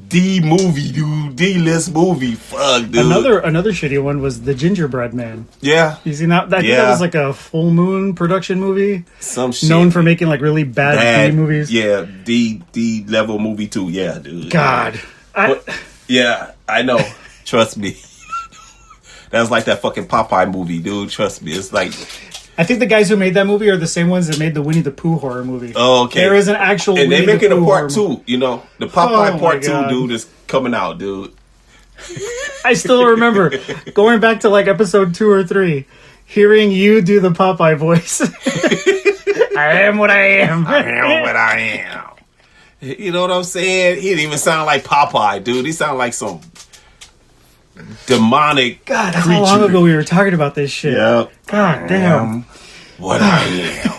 D-movie, dude. D-list movie. Fuck, dude. Another shitty one was The Gingerbread Man. Yeah. You seen that? I think that was like a Full Moon production movie. Some shit. Known for making like really bad D movies. Yeah, D level movie too. Yeah, dude. God. Yeah, I know. Trust me. That's like that fucking Popeye movie, dude. Trust me. It's like... I think the guys who made that movie are the same ones that made the Winnie the Pooh horror movie. Oh, okay. There is an actual and Winnie they making the Pooh a part 2, you know. The Popeye part 2, dude, is coming out, dude. I still remember going back to like episode 2 or 3, hearing you do the Popeye voice. I am what I am. I am what I am. You know what I'm saying? He didn't even sound like Popeye, dude. He sounded like some demonic God, that's creature. how long ago we were talking about this shit. Yeah. God damn. What I am.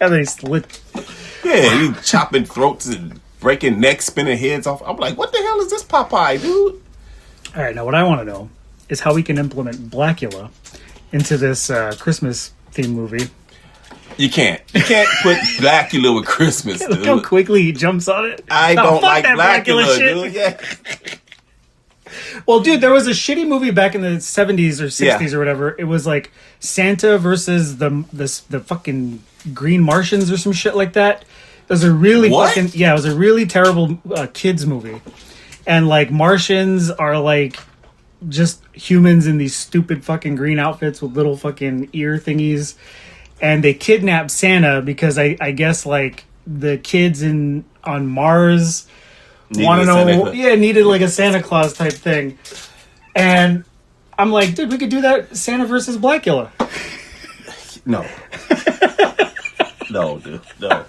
And they slit. Yeah, he chopping throats and breaking necks, spinning heads off. I'm like, what the hell is this Popeye, dude? All right, now what I want to know is how we can implement Blackula into this Christmas theme movie. You can't put Blackula with Christmas, dude. Look how quickly he jumps on it. I don't like Blackula, dude. Yeah. Well, dude, there was a shitty movie back in the 70s or 60s or whatever. It was like Santa versus the fucking Green Martians or some shit like that. It was a really it was a really terrible kids movie. And like Martians are like just humans in these stupid fucking green outfits with little fucking ear thingies. And they kidnapped Santa because I guess like the kids on Mars needed like a Santa Claus type thing. And I'm like, dude, we could do that Santa versus Blackula. No. No, dude. No.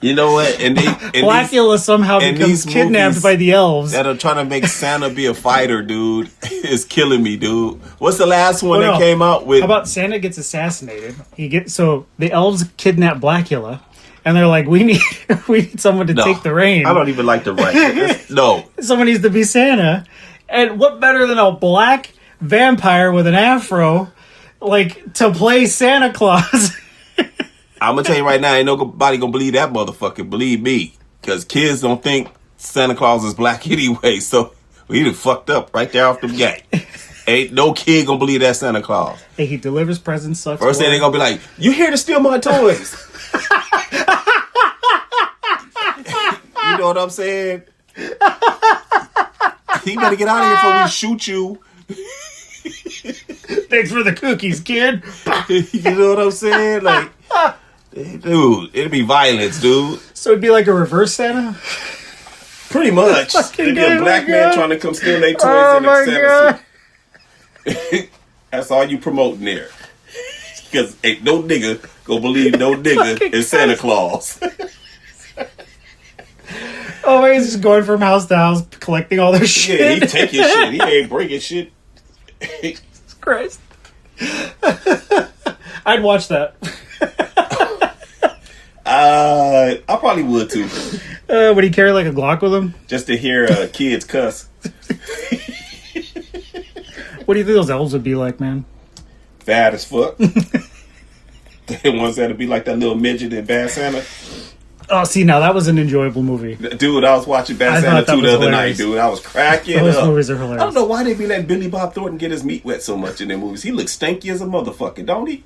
You know what? And Blackula somehow becomes kidnapped by the elves that are trying to make Santa be a fighter, dude. Is killing me, dude. What's the last one that came out with? How about Santa gets assassinated? So the elves kidnap Blackula, and they're like, we need someone to take the reign. I don't even like the right. No, someone needs to be Santa, and what better than a black vampire with an afro, like to play Santa Claus? I'm gonna tell you right now, ain't nobody gonna believe that motherfucker. Believe me, because kids don't think Santa Claus is black anyway. So we done fucked up right there off the gate. Ain't no kid gonna believe that Santa Claus. Hey, he delivers presents. Sucks. First thing they gonna be like, "You here to steal my toys?" You know what I'm saying? You better get out of here before we shoot you. Thanks for the cookies, kid. You know what I'm saying? Like, dude, it'd be violence, dude. So it'd be like a reverse Santa? Pretty much. It'd be a black man trying to come steal their toys in the Santa. That's all you promoting there. Because ain't no nigga gonna believe no nigga is Santa Claus. Oh, he's just going from house to house collecting all their shit. Yeah, he taking shit. He ain't breaking shit. Jesus Christ. I'd watch that. I probably would too. Would he carry like a Glock with him? Just to hear kids cuss. What do you think those elves would be like, man? Bad as fuck. The ones that'd be like that little midget in Bad Santa. Oh, see, now that was an enjoyable movie. Dude, I was watching Bad Santa 2 the other night, dude. I was cracking up. Those movies are hilarious. I don't know why they be letting Billy Bob Thornton get his meat wet so much in their movies. He looks stanky as a motherfucker, don't he?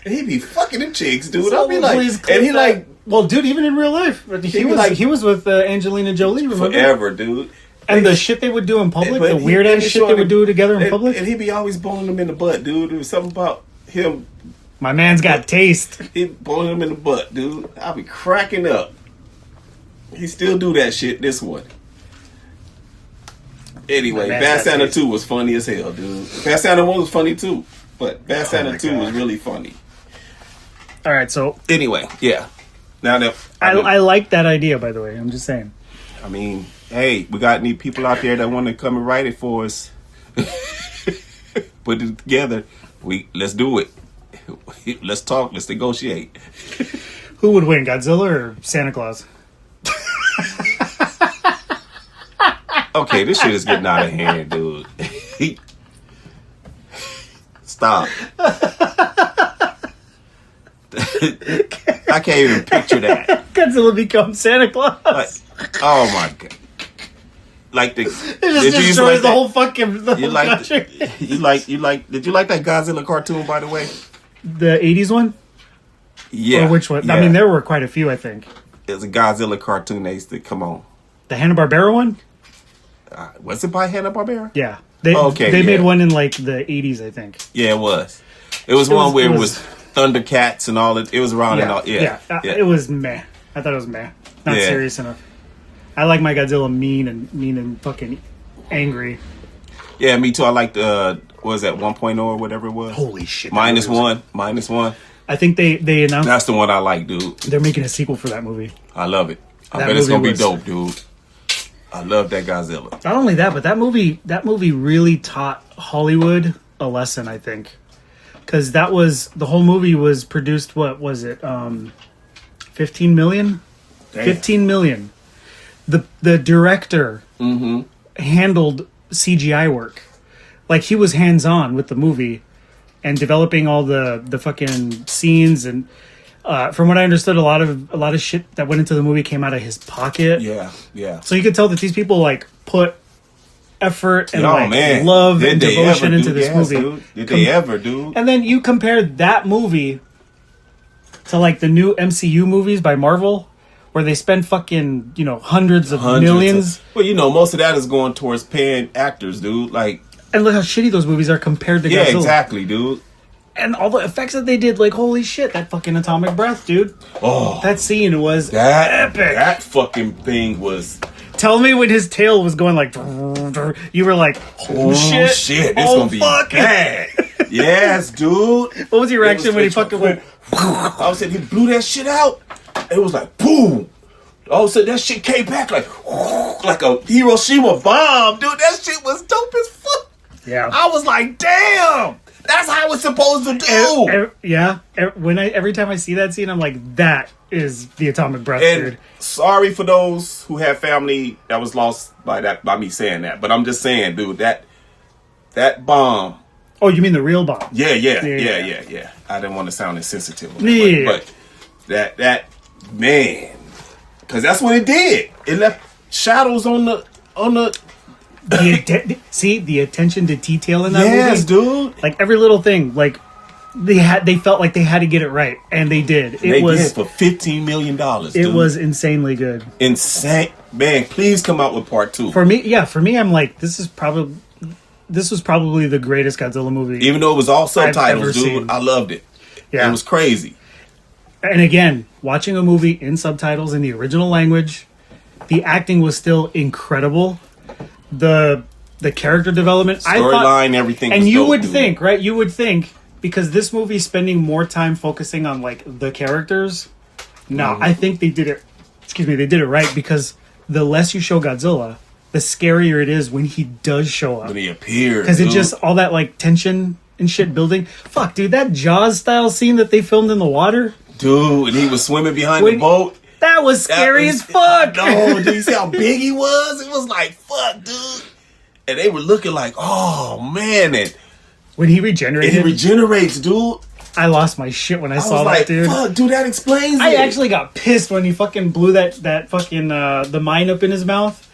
And he be fucking them chicks, dude. I'll be like, and he like, well, dude, even in real life, he was with Angelina Jolie, remember? Forever, dude. And the shit they would do in public, the weird ass shit they would do together in public. And he be always boning them in the butt, dude. There was something about him. My man's got taste. He boning him in the butt, dude. I'll be cracking up. He still do that shit, this one. Anyway, Bad Santa 2 was funny as hell, dude. Bad Santa 1 was funny too. But Bad Santa 2 was really funny. All right, so anyway, yeah. Now that I like that idea, by the way. I'm just saying. I mean, hey, we got any people out there that want to come and write it for us. Put it together. Let's do it. Let's talk. Let's negotiate. Who would win, Godzilla or Santa Claus? Okay, this shit is getting out of hand, dude. Stop. I can't even picture that. Godzilla becomes Santa Claus. Oh my god! Like the it just destroys the whole fucking. You like? Did you like that Godzilla cartoon? By the way, the '80s one. Yeah. Or which one? Yeah. I mean, there were quite a few. I think it was a Godzilla cartoon that used to come on. The Hanna-Barbera one. Was it by Hanna-Barbera? Yeah. They made one in like the '80s, I think. Yeah, it was. It was one where it was Thundercats and all it. It was around and all. Yeah. It was meh. I thought it was meh. Not serious enough. I like my Godzilla mean and fucking angry. Yeah, me too. I liked what was that 1.0 or whatever it was. Holy shit! -1. I think they announced that's the one I like, dude. They're making a sequel for that movie. I love it. I bet it's gonna be dope, dude. I love that Godzilla. Not only that, but that movie really taught Hollywood a lesson, I think. Because the whole movie was produced, what was it? 15 million? Damn. 15 million. The director handled CGI work. Like, he was hands-on with the movie and developing all the fucking scenes. And From what I understood, a lot of shit that went into the movie came out of his pocket. Yeah. So you could tell that these people like put effort and man. love and devotion into this movie. Dude. Did they ever, dude? And then you compare that movie to like the new MCU movies by Marvel, where they spend fucking hundreds of millions. Well, most of that is going towards paying actors, dude. Like, and look how shitty those movies are compared to Godzilla. Yeah, exactly, dude. And all the effects that they did, like, holy shit, that fucking atomic breath, dude. Oh, that scene was epic. That fucking thing was. Tell me when his tail was going like, you were like, oh shit, this gonna be bad. Yes, dude. What was your reaction when he fucking went? All of a sudden, he blew that shit out. It was like, boom. All of a sudden, that shit came back like a Hiroshima bomb, dude. That shit was dope as fuck. Yeah. I was like, damn. That's how it's supposed to do. Every time I see that scene, I'm like, that is the atomic breath, dude. Sorry for those who have family that was lost by me saying that, but I'm just saying, dude, that bomb. Oh, you mean the real bomb? Yeah. I didn't want to sound insensitive, but that man, because that's what it did. It left shadows on the. See the attention to detail in that movie? Yes, dude. Like every little thing, like they felt like they had to get it right, and they did. They did for $15 million. It was insanely good. Insane, man. Please come out with part 2. For me, I'm like, this was probably the greatest Godzilla movie. Even though it was all subtitles, dude, seen. I loved it. Yeah, it was crazy. And again, watching a movie in subtitles in the original language, the acting was still incredible. The character development, storyline, everything. And you would think, right? You would think, because this movie is spending more time focusing on like the characters. No, I think they did it. They did it right, because the less you show Godzilla, the scarier it is when he does show up. When he appears, because it just all that like tension and shit building. Fuck, dude, that Jaws style scene that they filmed in the water, dude, and he was swimming behind the boat. That was scary as fuck. No, do you see how big he was? It was like, fuck, dude. And they were looking like, oh, man. And when he regenerated. He regenerates, dude. I lost my shit when I saw that, dude. Fuck, dude, that explains it. I actually got pissed when he fucking blew that fucking, the mine up in his mouth.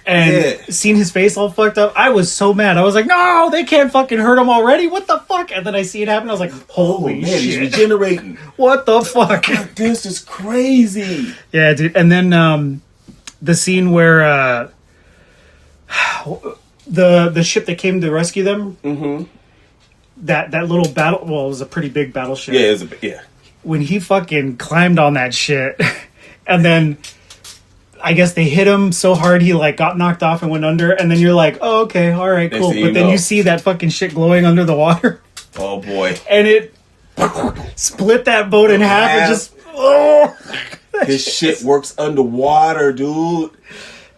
And seen his face all fucked up. I was so mad. I was like, no, they can't fucking hurt him already. What the fuck? And then I see it happen. I was like, holy shit. He's regenerating. What the fuck? This is crazy. Yeah, dude. And then the scene where the ship that came to rescue them, that little battle, well, it was a pretty big battleship. Yeah, it was when he fucking climbed on that shit, and then I guess they hit him so hard he like got knocked off and went under, and then you're like, oh, okay, all right, cool. But then you see that fucking shit glowing under the water. Oh boy. And it split that boat in half and just his shit works underwater, dude.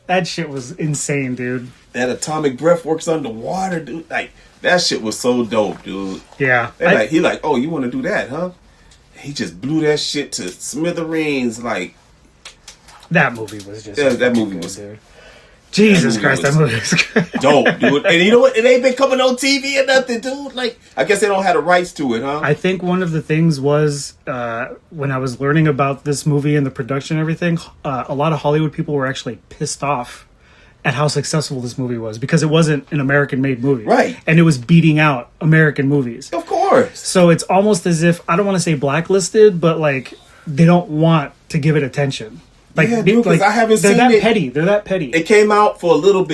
That shit was insane, dude. That atomic breath works underwater, dude. Like, that shit was so dope, dude. Yeah. He like, oh, you want to do that, huh? He just blew that shit to smithereens, like. That movie was just that movie was dude. Jesus Christ, that movie was good. Dope, dude. And you know what? It ain't been coming on TV or nothing, dude. Like, I guess they don't have the rights to it, huh? I think one of the things was when I was learning about this movie and the production and everything, a lot of Hollywood people were actually pissed off at how successful this movie was, because it wasn't an American-made movie. Right. And it was beating out American movies. Of course. So it's almost as if, I don't want to say blacklisted, but like, they don't want to give it attention. Like, yeah, dude, because I haven't seen it. They're that petty. It came out for a little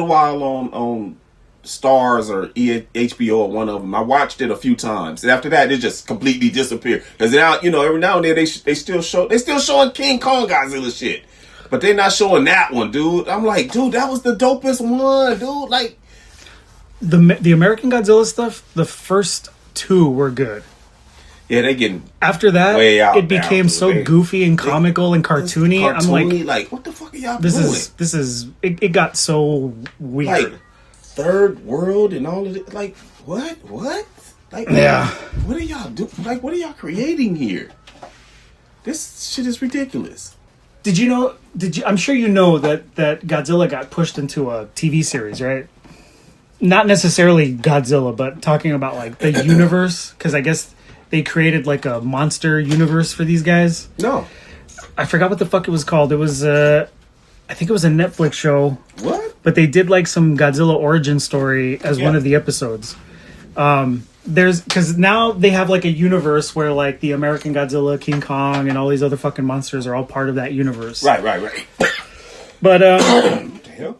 while on Stars or HBO or one of them. I watched it a few times, and after that, it just completely disappeared. Because now, every now and then they still showing King Kong Godzilla shit, but they're not showing that one, dude. I'm like, dude, that was the dopest one, dude. Like, the American Godzilla stuff, the first 2 were good. Yeah, they getting after that. Way out it became so goofy and comical and cartoony. I'm like, what the fuck are y'all doing? It got so weird. Like, third world and all of it. Like, what? Like, yeah. What are y'all doing? Like, what are y'all creating here? This shit is ridiculous. Did you know? I'm sure you know that Godzilla got pushed into a TV series, right? Not necessarily Godzilla, but talking about like the universe, because I guess they created like a monster universe for these guys? No. I forgot what the fuck it was called. It was I think it was a Netflix show. What? But they did like some Godzilla origin story as one of the episodes. Because now they have like a universe where like the American Godzilla, King Kong, and all these other fucking monsters are all part of that universe. Right. But What the hell?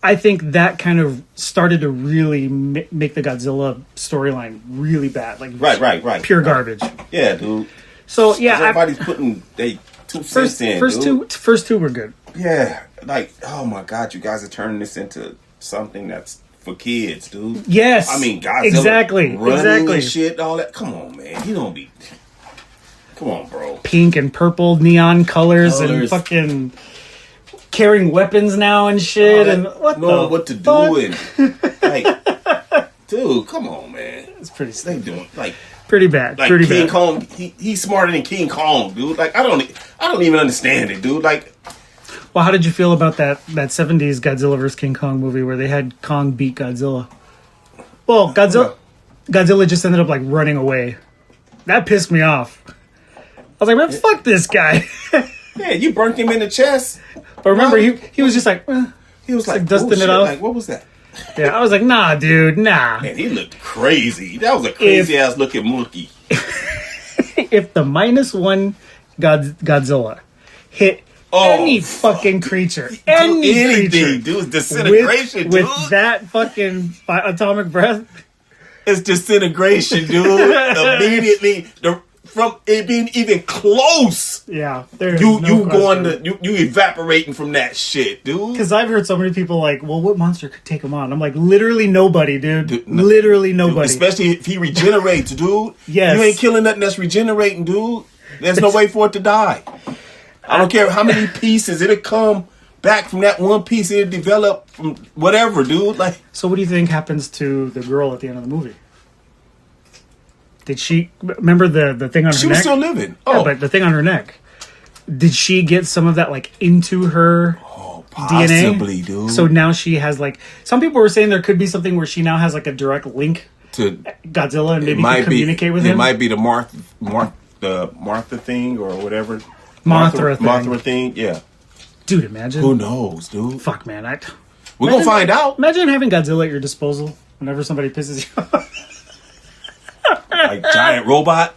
I think that kind of started to really make the Godzilla storyline really bad. Like Right. pure garbage. Yeah, dude. So yeah, Everybody's putting they 2 cents in. First two were good. Yeah, like, oh my God, you guys are turning this into something that's for kids, dude. Yes, I mean, Godzilla exactly. and shit, all that. Come on, man, you don't be. Come on, bro. Pink and purple neon colors. And fucking carrying weapons now and shit. And what to do and like, dude, come on, man. It's pretty. They doing like. Pretty bad. Like pretty King bad. Kong, he's smarter than King Kong, dude. Like I don't even understand it, dude. Like, well, how did you feel about that 70s Godzilla vs King Kong movie where they had Kong beat Godzilla? Well, Godzilla just ended up like running away. That pissed me off. I was like, man, fuck this guy. yeah, you burnt him in the chest. But remember, he was just like, he was like dusting bullshit. it off. Like, what was that? Yeah, I was like, nah, dude, nah. Man, he looked crazy. That was a crazy ass looking monkey. If the -1 Godzilla hit any fucking creature, any creature, dude, disintegration, with that fucking atomic breath, it's disintegration, dude. Immediately, from it being even close. Yeah, you evaporating from that shit, dude. Because I've heard so many people like, well, what monster could take him on? I'm like, literally nobody, dude. Literally nobody. Dude, especially if he regenerates, dude. Yes. You ain't killing nothing that's regenerating, dude. There's no way for it to die. I don't care how many pieces it'll come back from that one piece. It'll develop from whatever, dude. Like, so what do you think happens to the girl at the end of the movie? Did she remember the thing on her neck? She was still living. Yeah, but the thing on her neck. Did she get some of that like into her possibly, DNA? Dude. So now she has like some people were saying there could be something where she now has like a direct link to Godzilla and maybe can communicate with him. It might be the Martha thing or whatever. Mothra thing. Yeah. Dude, imagine. Who knows, dude? Fuck, man. We're gonna find out. Imagine having Godzilla at your disposal whenever somebody pisses you off. Like giant robot.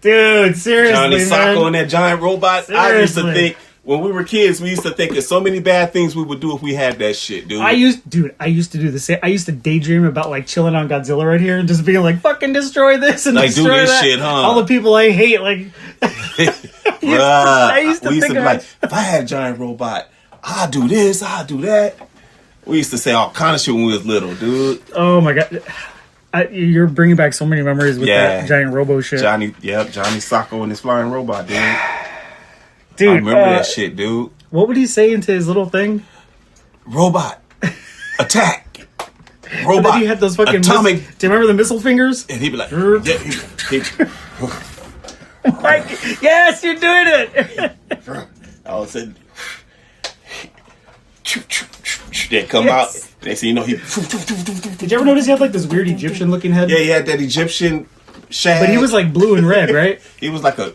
Dude, seriously, Johnny Sacco man. and that giant robot. Seriously. I used to think when we were kids, we used to think of so many bad things we would do if we had that shit, dude. I used to do the same. I used to daydream about like chilling on Godzilla right here and just being like, fucking destroy this and like destroy do this that. shit, huh? All the people I hate, like. I used to think be like, if I had a giant robot, I'd do this, I'd do that. We used to say all kind of shit when we was little, dude. Oh my god. You're bringing back so many memories with that giant robo shit. Johnny Sacco and his flying robot, dude. Dude, I remember that shit, dude. What would he say into his little thing? Robot, attack. Robot, he had those fucking atomic. Do you remember the missile fingers? And he'd be like, yes, you're doing it. all of a sudden, they come out. They say, he. Did you ever notice he had like this weird Egyptian looking head? Yeah, he had that Egyptian shag. But he was like blue and red, right? He was like a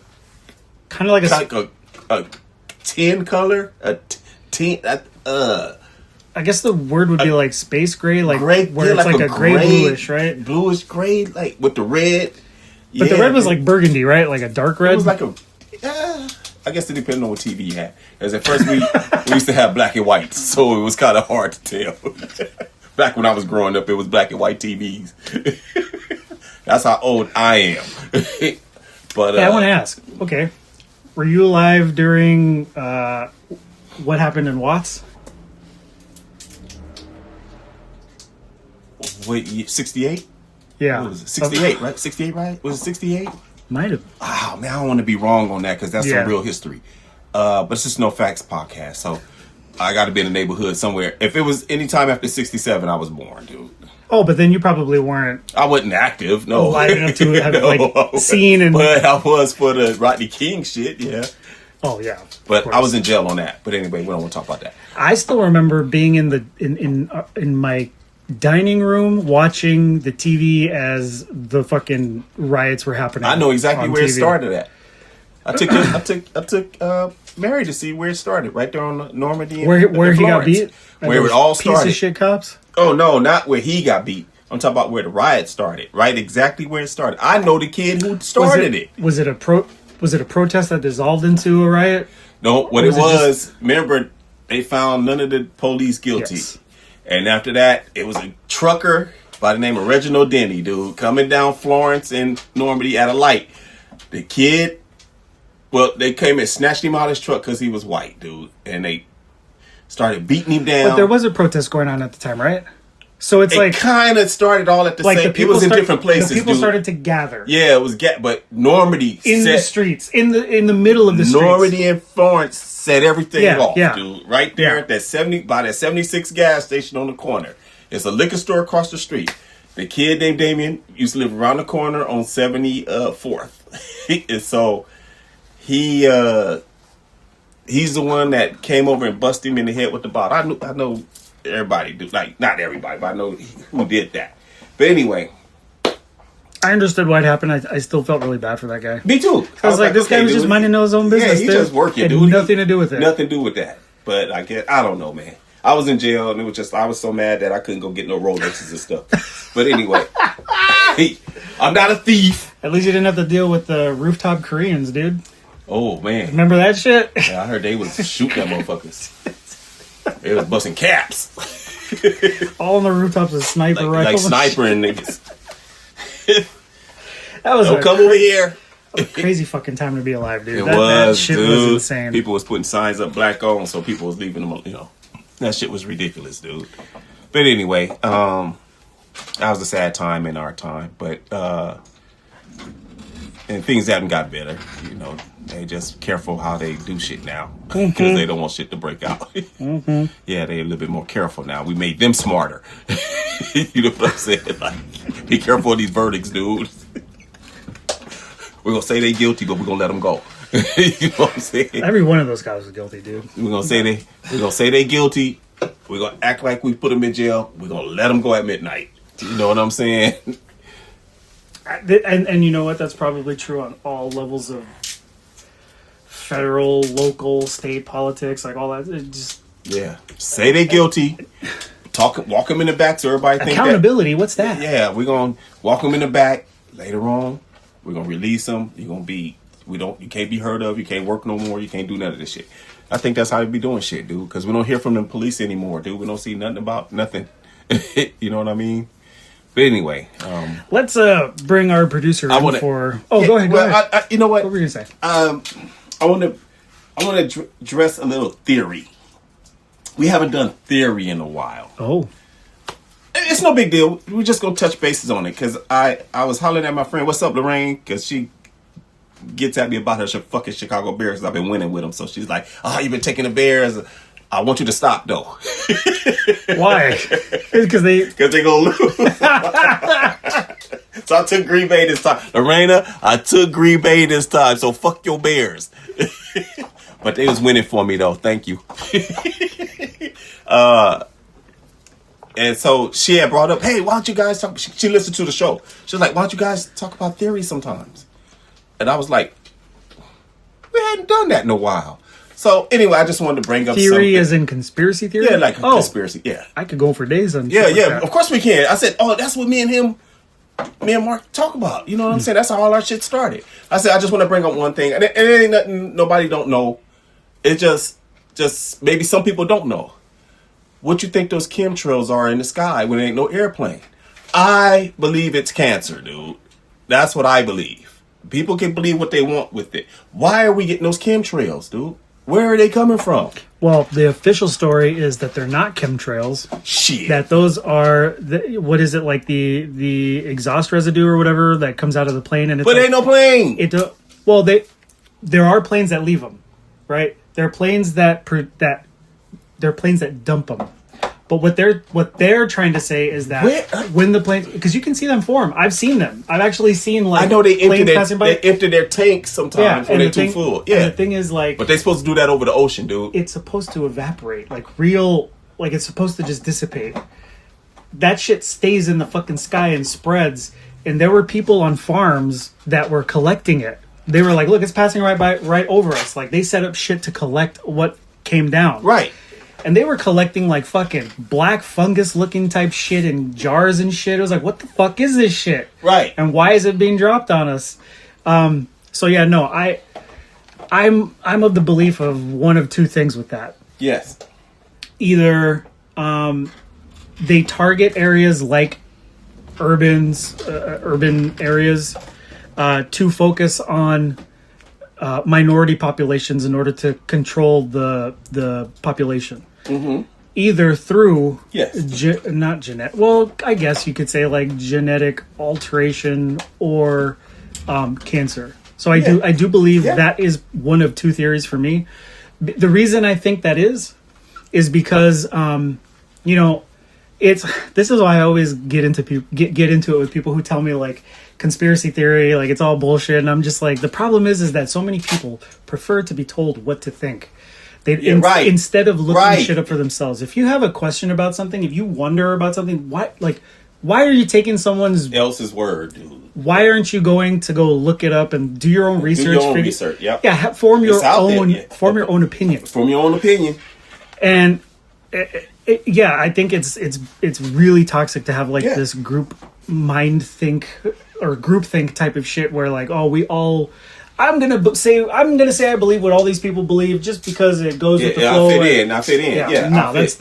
kind of like a tin color, I guess the word would be like space gray, like gray, where it's like a gray bluish, right? Bluish gray, like with the red. But the red was like burgundy, right? Like a dark red. It was like I guess it depended on what TV you had. Because at first we used to have black and white, so it was kind of hard to tell. Back when I was growing up, it was black and white TVs. That's how old I am. But I want to ask. Okay, were you alive during what happened in Watts? Wait, 68? Yeah. What was it? 68, right? 68, right? Was it 68? Might have. Oh, man, I don't want to be wrong on that because that's some real history. But it's just No Facts podcast, so I got to be in the neighborhood somewhere. If it was any time after 67, I was born, dude. Oh, but then you probably weren't. I wasn't active, no. Alive enough to have like seen and. But I was for the Rodney King shit, yeah. Oh yeah. But I was in jail on that. But anyway, we don't want to talk about that. I still remember being in my dining room watching the TV as the fucking riots were happening. I know exactly on where it TV. started at. I took Mary to see where it started, right there on Normandy. Where and he got Florence. beat? Where it all Piece started. of shit cops? Oh no, not where he got beat. I'm talking about where the riot started. Right, exactly where it started. I know the kid who started it. Was it a protest that dissolved into a riot? No, what Was it it was, remember, they found none of the police guilty. Yes. And after that, it was a trucker by the name of Reginald Denny, dude, coming down Florence and Normandy at a light. The kid, well, they came and snatched him out of his truck because he was white, dude. And they started beating him down. But there was a protest going on at the time, right? So it's it kind of started all at the like same. the people It was in different places. The people dude. started to gather. Yeah, it was but Normandy In the streets, in the middle of the streets. Normandy and Florence set everything off, yeah. dude. Right there Yeah. at that 76 gas station on the corner. It's a liquor store across the street. The kid named Damien used to live around the corner on 74th. And so he's the one that came over and busted him in the head with the bottle. I know everybody do, like, not everybody, but I know who did that. But anyway, I understood why it happened. I still felt really bad for that guy. me too. I was like, this guy was dude, just minding his own business. Yeah, he's dude. just working, Had dude. Nothing to do with it. Nothing to do with that. But I don't know, man. I was in jail, and it was just, I was so mad that I couldn't go get no Rolexes and stuff. But anyway, I'm not a thief. At least you didn't have to deal with the rooftop Koreans, dude. Oh, man. Remember that shit? Yeah, I heard they was shooting at motherfuckers. They was busting caps. All on the rooftops with sniper like rifles. snipering niggas. That was Don't come over here. a crazy fucking time to be alive, dude. It that was, shit dude. was insane. People was putting signs up black on, so people was leaving them, That shit was ridiculous, dude. But anyway, that was a sad time in our time. But, and things haven't got better, They just careful how they do shit now because they don't want shit to break out. Yeah, they a little bit more careful now. We made them smarter. You know what I'm saying? Like, be careful of these verdicts, dude. We're gonna say they guilty, but we're gonna let them go. You know what I'm saying? Every one of those guys was guilty, dude. We're gonna say they guilty. We're gonna act like we put them in jail. We're gonna let them go at midnight. You know what I'm saying? And you know what? That's probably true on all levels of federal, local, state politics, like all that. It just Yeah. Say they guilty. Walk them in the back so everybody think accountability. What's that? Yeah, we're gonna walk them in the back. Later on, we're gonna release them. You're gonna be. You can't be heard of. You can't work no more. You can't do none of this shit. I think that's how we be doing shit, dude. Because we don't hear from the police anymore, dude. We don't see nothing about nothing. You know what I mean? But anyway, Let's bring our producer in for. Oh, go ahead. Go ahead. You know what? What were you gonna say? I want to address a little theory. We haven't done theory in a while. Oh, It's no big deal. We're just gonna touch bases on it because I was hollering at my friend, "What's up, Lorraine?" Because she gets at me about her fucking Chicago Bears. I've been winning with them, so she's like, "Oh, you've been taking the Bears. I want you to stop, though." why? Because they gonna lose. So I took Green Bay this time. Lorena, I took Green Bay this time, so fuck your Bears. But they was winning for me, though. Thank you. And so she had brought up, "Hey, why don't you guys talk?" She listened to the show. She was like, "Why don't you guys talk about theory sometimes?" And I was like, we hadn't done that in a while. So anyway, I just wanted to bring up theory something. as in conspiracy theory. Yeah, like a conspiracy. Yeah. I could go for days on. Yeah, shit yeah. like that. Of course we can. I said, "Oh, that's what me and Mark talk about." You know what I'm saying? That's how all our shit started. I said, I just want to bring up one thing. And it ain't nothing nobody don't know. It just maybe some people don't know. What you think those chemtrails are in the sky when there ain't no airplane? I believe it's cancer, dude. That's what I believe. People can believe what they want with it. Why are we getting those chemtrails, dude? Where are they coming from? Well, the official story is that they're not chemtrails. Shit. That those are what is it, like the exhaust residue or whatever that comes out of the plane, and it's But like, ain't no plane. Well, there are planes that leave them, right? There are planes that dump them. But what they're trying to say is that when the planes, because you can see them form. I've seen them. I've actually seen I know they empty their tanks sometimes when and they're too full. Yeah. And the thing is, like, But they're supposed to do that over the ocean, dude. it's supposed to evaporate, like it's supposed to just dissipate. that shit stays in the fucking sky and spreads. And there were people on farms that were collecting it. They were like, look, it's passing right over us. Like, they set up shit to collect what came down. Right. And they were collecting like fucking black fungus looking type shit in jars and shit. It was like, what the fuck is this shit? Right. And why is it being dropped on us? So yeah, no, I'm of the belief of one of two things with that. Yes. Either they target areas like urban areas to focus on minority populations in order to control the population. Mm-hmm. Either through not genetic. Well, I guess you could say like genetic alteration or cancer. So I do believe that is one of two theories for me. The reason I think that is because this is why I always get into it with people who tell me like conspiracy theory, like it's all bullshit, and I'm just like, the problem is that so many people prefer to be told what to think. Instead of looking shit up for themselves. If you have a question about something, if you wonder about something, why are you taking someone else's word, dude? Why aren't you going to go look it up and do your own research? Do your own research, yep. Yeah, form your own opinion. Form your own opinion. And I think it's really toxic to have like this group mind think or group think type of shit where like, oh, I'm gonna say I believe what all these people believe just because it goes with the flow. I fit in. Yeah, no, that's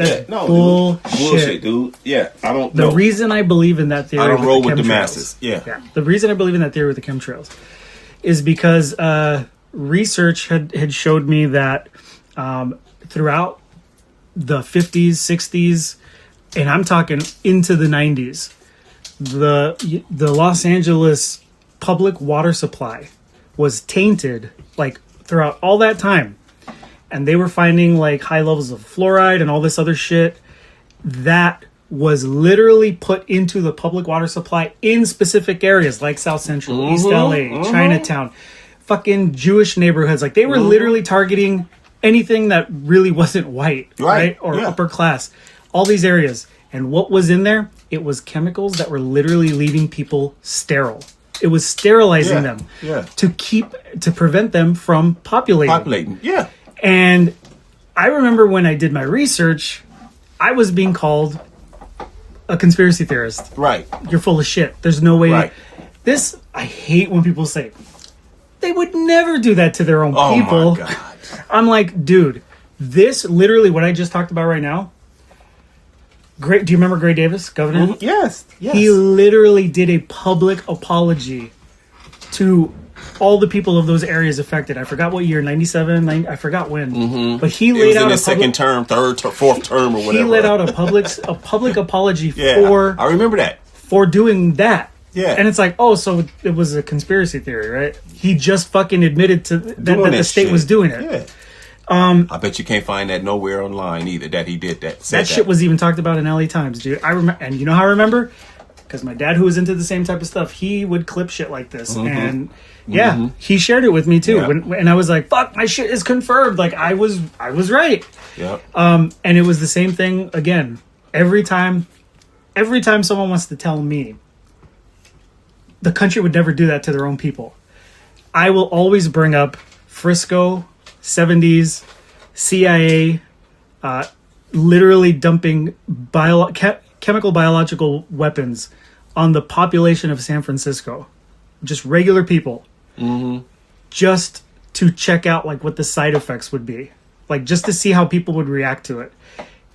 bullshit, dude. Yeah, I don't. The reason I believe in that theory, I don't roll with the masses. Yeah. The reason I believe in that theory with the chemtrails is because research had showed me that throughout the 50s, 60s, and I'm talking into the 90s, the Los Angeles public water supply was tainted like throughout all that time, and they were finding like high levels of fluoride and all this other shit that was literally put into the public water supply in specific areas like South Central, East LA, Chinatown, fucking Jewish neighborhoods. Like they were literally targeting anything that really wasn't white, right? Or upper class, all these areas. And what was in there? It was chemicals that were literally leaving people sterile. It was sterilizing them to prevent them from populating. Yeah. And I remember when I did my research, I was being called a conspiracy theorist. Right. You're full of shit. There's no way. Right. I hate when people say they would never do that to their own people. Oh my God. I'm like, dude, this literally what I just talked about right now. Do you remember Gray Davis, governor? Mm-hmm. Yes. He literally did a public apology to all the people of those areas affected. I forgot what year, 97, I forgot when. Mm-hmm. But he laid out second term, fourth term, or whatever. He laid out a public apology for. I remember that. For doing that. Yeah. And it's like, so it was a conspiracy theory, right? He just fucking admitted to that the state was doing it. Yeah. I bet you can't find that nowhere online either, that he did that. That shit was even talked about in LA Times, dude. I remember, and you know how I remember? Because my dad, who was into the same type of stuff, he would clip shit like this. Mm-hmm. And he shared it with me too. Yeah. And I was like, fuck, my shit is confirmed. Like I was right. Yeah. And it was the same thing again. Every time someone wants to tell me the country would never do that to their own people, I will always bring up Frisco, 70s, CIA, literally dumping chemical biological weapons on the population of San Francisco, just regular people, just to check out like what the side effects would be, like just to see how people would react to it.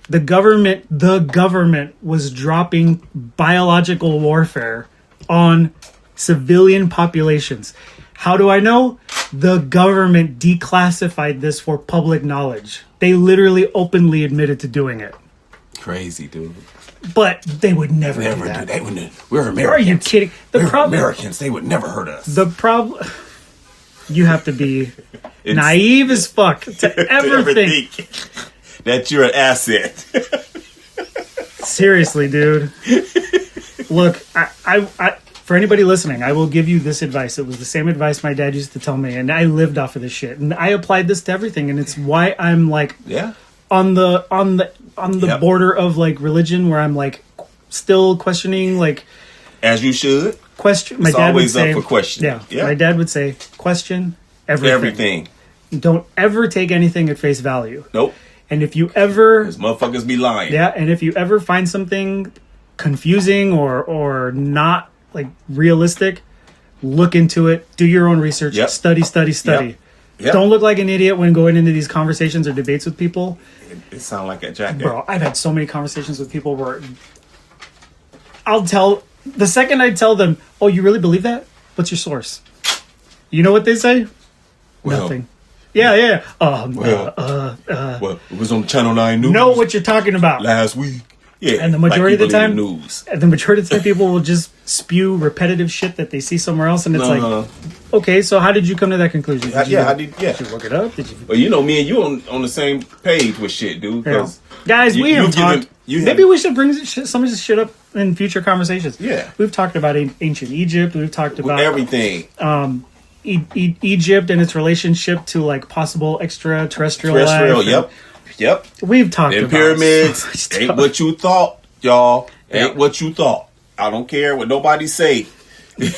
The government was dropping biological warfare on civilian populations. How do I know? The government declassified this for public knowledge. They literally openly admitted to doing it. Crazy, dude. But they would never do that. They wouldn't. We're Americans. Are you kidding? We're Americans. They would never hurt us. The problem... You have to be naive as fuck to ever think that you're an asset. Seriously, dude. Look, I for anybody listening, I will give you this advice. It was the same advice my dad used to tell me, and I lived off of this shit. And I applied this to everything, and it's why I'm like on the border of like religion, where I'm like still questioning, like, as you should. Question. It's always up for questioning. Yeah. My dad would say, question everything. Don't ever take anything at face value. Nope. And if you ever, because motherfuckers be lying. Yeah, and if you ever find something confusing or not like realistic, look into it. Do your own research. Yep. Study. Yep. Don't look like an idiot when going into these conversations or debates with people. It sounds like a jacket. Bro, I've had so many conversations with people where the second I tell them, oh, you really believe that? What's your source? You know what they say? Well, nothing. Yeah. Well, it was on Channel 9 News. Know what you're talking about. Last week. Yeah. And the majority of the time, news. People will just spew repetitive shit that they see somewhere else, and it's like, okay, so how did you come to that conclusion? Did you look it up? Well, you know, me and you on the same page with shit, dude. Because guys, we have talked. Maybe we should bring some of this shit up in future conversations. Yeah, we've talked about ancient Egypt. We've talked about everything. Egypt and its relationship to like possible extraterrestrial life. Yep. We've talked about pyramids. Ain't what you thought, y'all. Ain't what you thought. I don't care what nobody say. We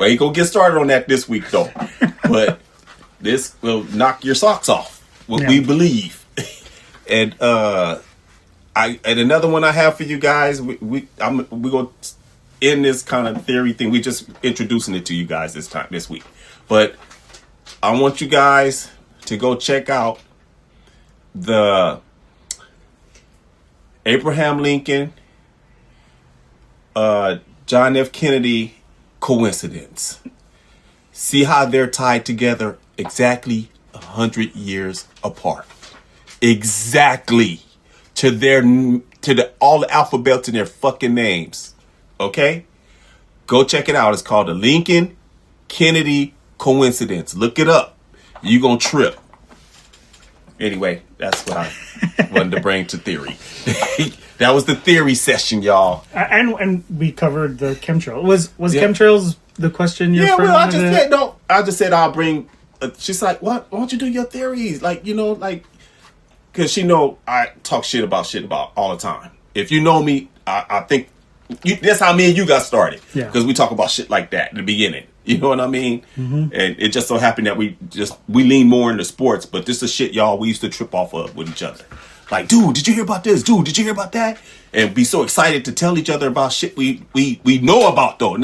ain't gonna get started on that this week though. But this will knock your socks off. What we believe. And another one I have for you guys. We gonna end this kind of theory thing. We just introducing it to you guys this week. But I want you guys to go check out the Abraham Lincoln, John F. Kennedy coincidence. See how they're tied together exactly 100 years apart. Exactly to all the alphabets in their fucking names. Okay? Go check it out. It's called the Lincoln Kennedy coincidence. Look it up. You gonna trip. Anyway, that's what I wanted to bring to theory. That was the theory session, y'all. And we covered the chemtrail. Was chemtrails the question? I just said I'll bring. She's like, what? Why don't you do your theories? Like, you know, like, because she know I talk shit about all the time. If you know me, I think that's how me and you got started. Yeah. Because we talk about shit like that in the beginning. You know what I mean? Mm-hmm. And it just so happened that we lean more into sports, but this is shit, y'all, we used to trip off of with each other. Like, dude, did you hear about this? Dude, did you hear about that? And be so excited to tell each other about shit we know about though.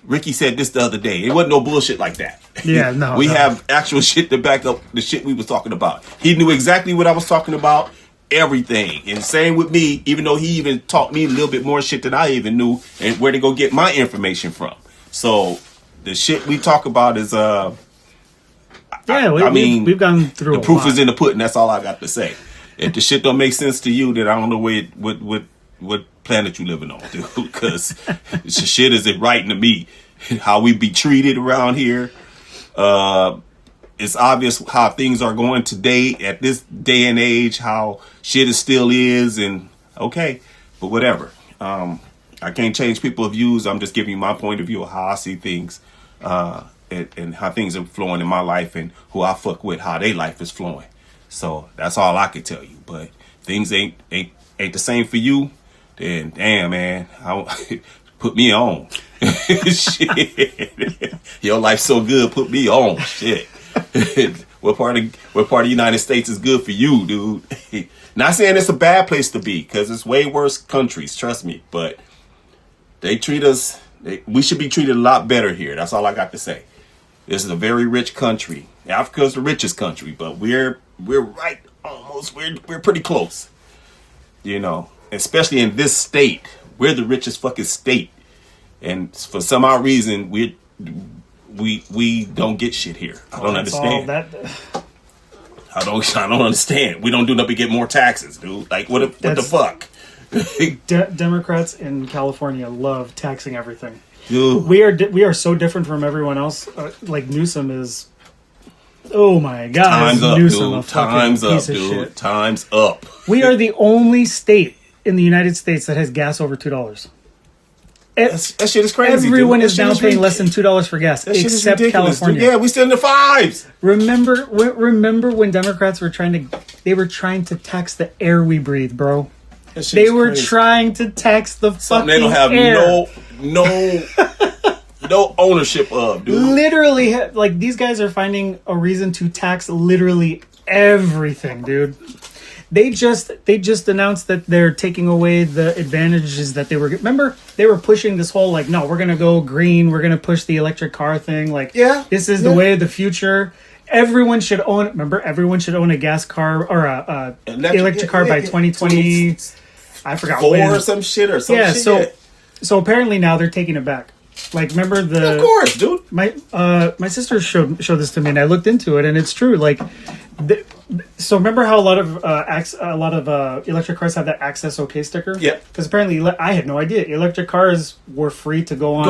Ricky said this the other day. It wasn't no bullshit like that. Yeah, no. We have actual shit to back up the shit we was talking about. He knew exactly what I was talking about. Everything. And same with me, even though he even taught me a little bit more shit than I even knew and where to go get my information from. So the shit we talk about is we've gone through the proof is in the pudding. That's all I got to say. If the shit don't make sense to you, then I don't know what planet you living on, dude. Because shit isn't right to me. How we be treated around here. It's obvious how things are going today at this day and age, how shit is still is, and okay, but whatever. I can't change people's views. I'm just giving you my point of view of how I see things, and how things are flowing in my life, and who I fuck with, how their life is flowing. So that's all I can tell you. But things ain't the same for you. Then damn, man, put me on. Shit, your life's so good. Put me on. Shit. What part of the United States is good for you, dude? Not saying it's a bad place to be, because it's way worse countries, trust me. But they treat us. We should be treated a lot better here. That's all I got to say. This is a very rich country. Africa's the richest country, but we're right almost. We're pretty close. You know, especially in this state, we're the richest fucking state, and for some odd reason we don't get shit here. I don't understand. I don't understand. We don't do nothing but get more taxes, dude. Like what the fuck? Democrats in California love taxing everything. Dude. We are so different from everyone else. Like Newsom is. Oh my God! Time's up, Newsom, dude. Time's up, dude. Time's up. We are the only state in the United States that has gas over $2. That shit is crazy. Everyone is now paying less than $2 for gas, except California. Dude. Yeah, we still in the fives. Remember when Democrats were trying to tax the air we breathe, bro. They were trying to tax the fucking they don't have air. no ownership of, dude. Literally, like, these guys are finding a reason to tax literally everything, dude. They just announced that they're taking away the advantages that they were. Remember, they were pushing this whole, like, no, we're gonna go green. We're gonna push the electric car thing. Like, this is the way of the future. Everyone should own. Remember, everyone should own a gas car or a electric car by 2020. I forgot when. Or some shit or some shit. So apparently now they're taking it back. Like, remember the? Of course, dude. My sister showed this to me, and I looked into it, and it's true. Like, so remember how a lot of electric cars have that Access OK sticker? Yeah. Because apparently, I had no idea electric cars were free to go on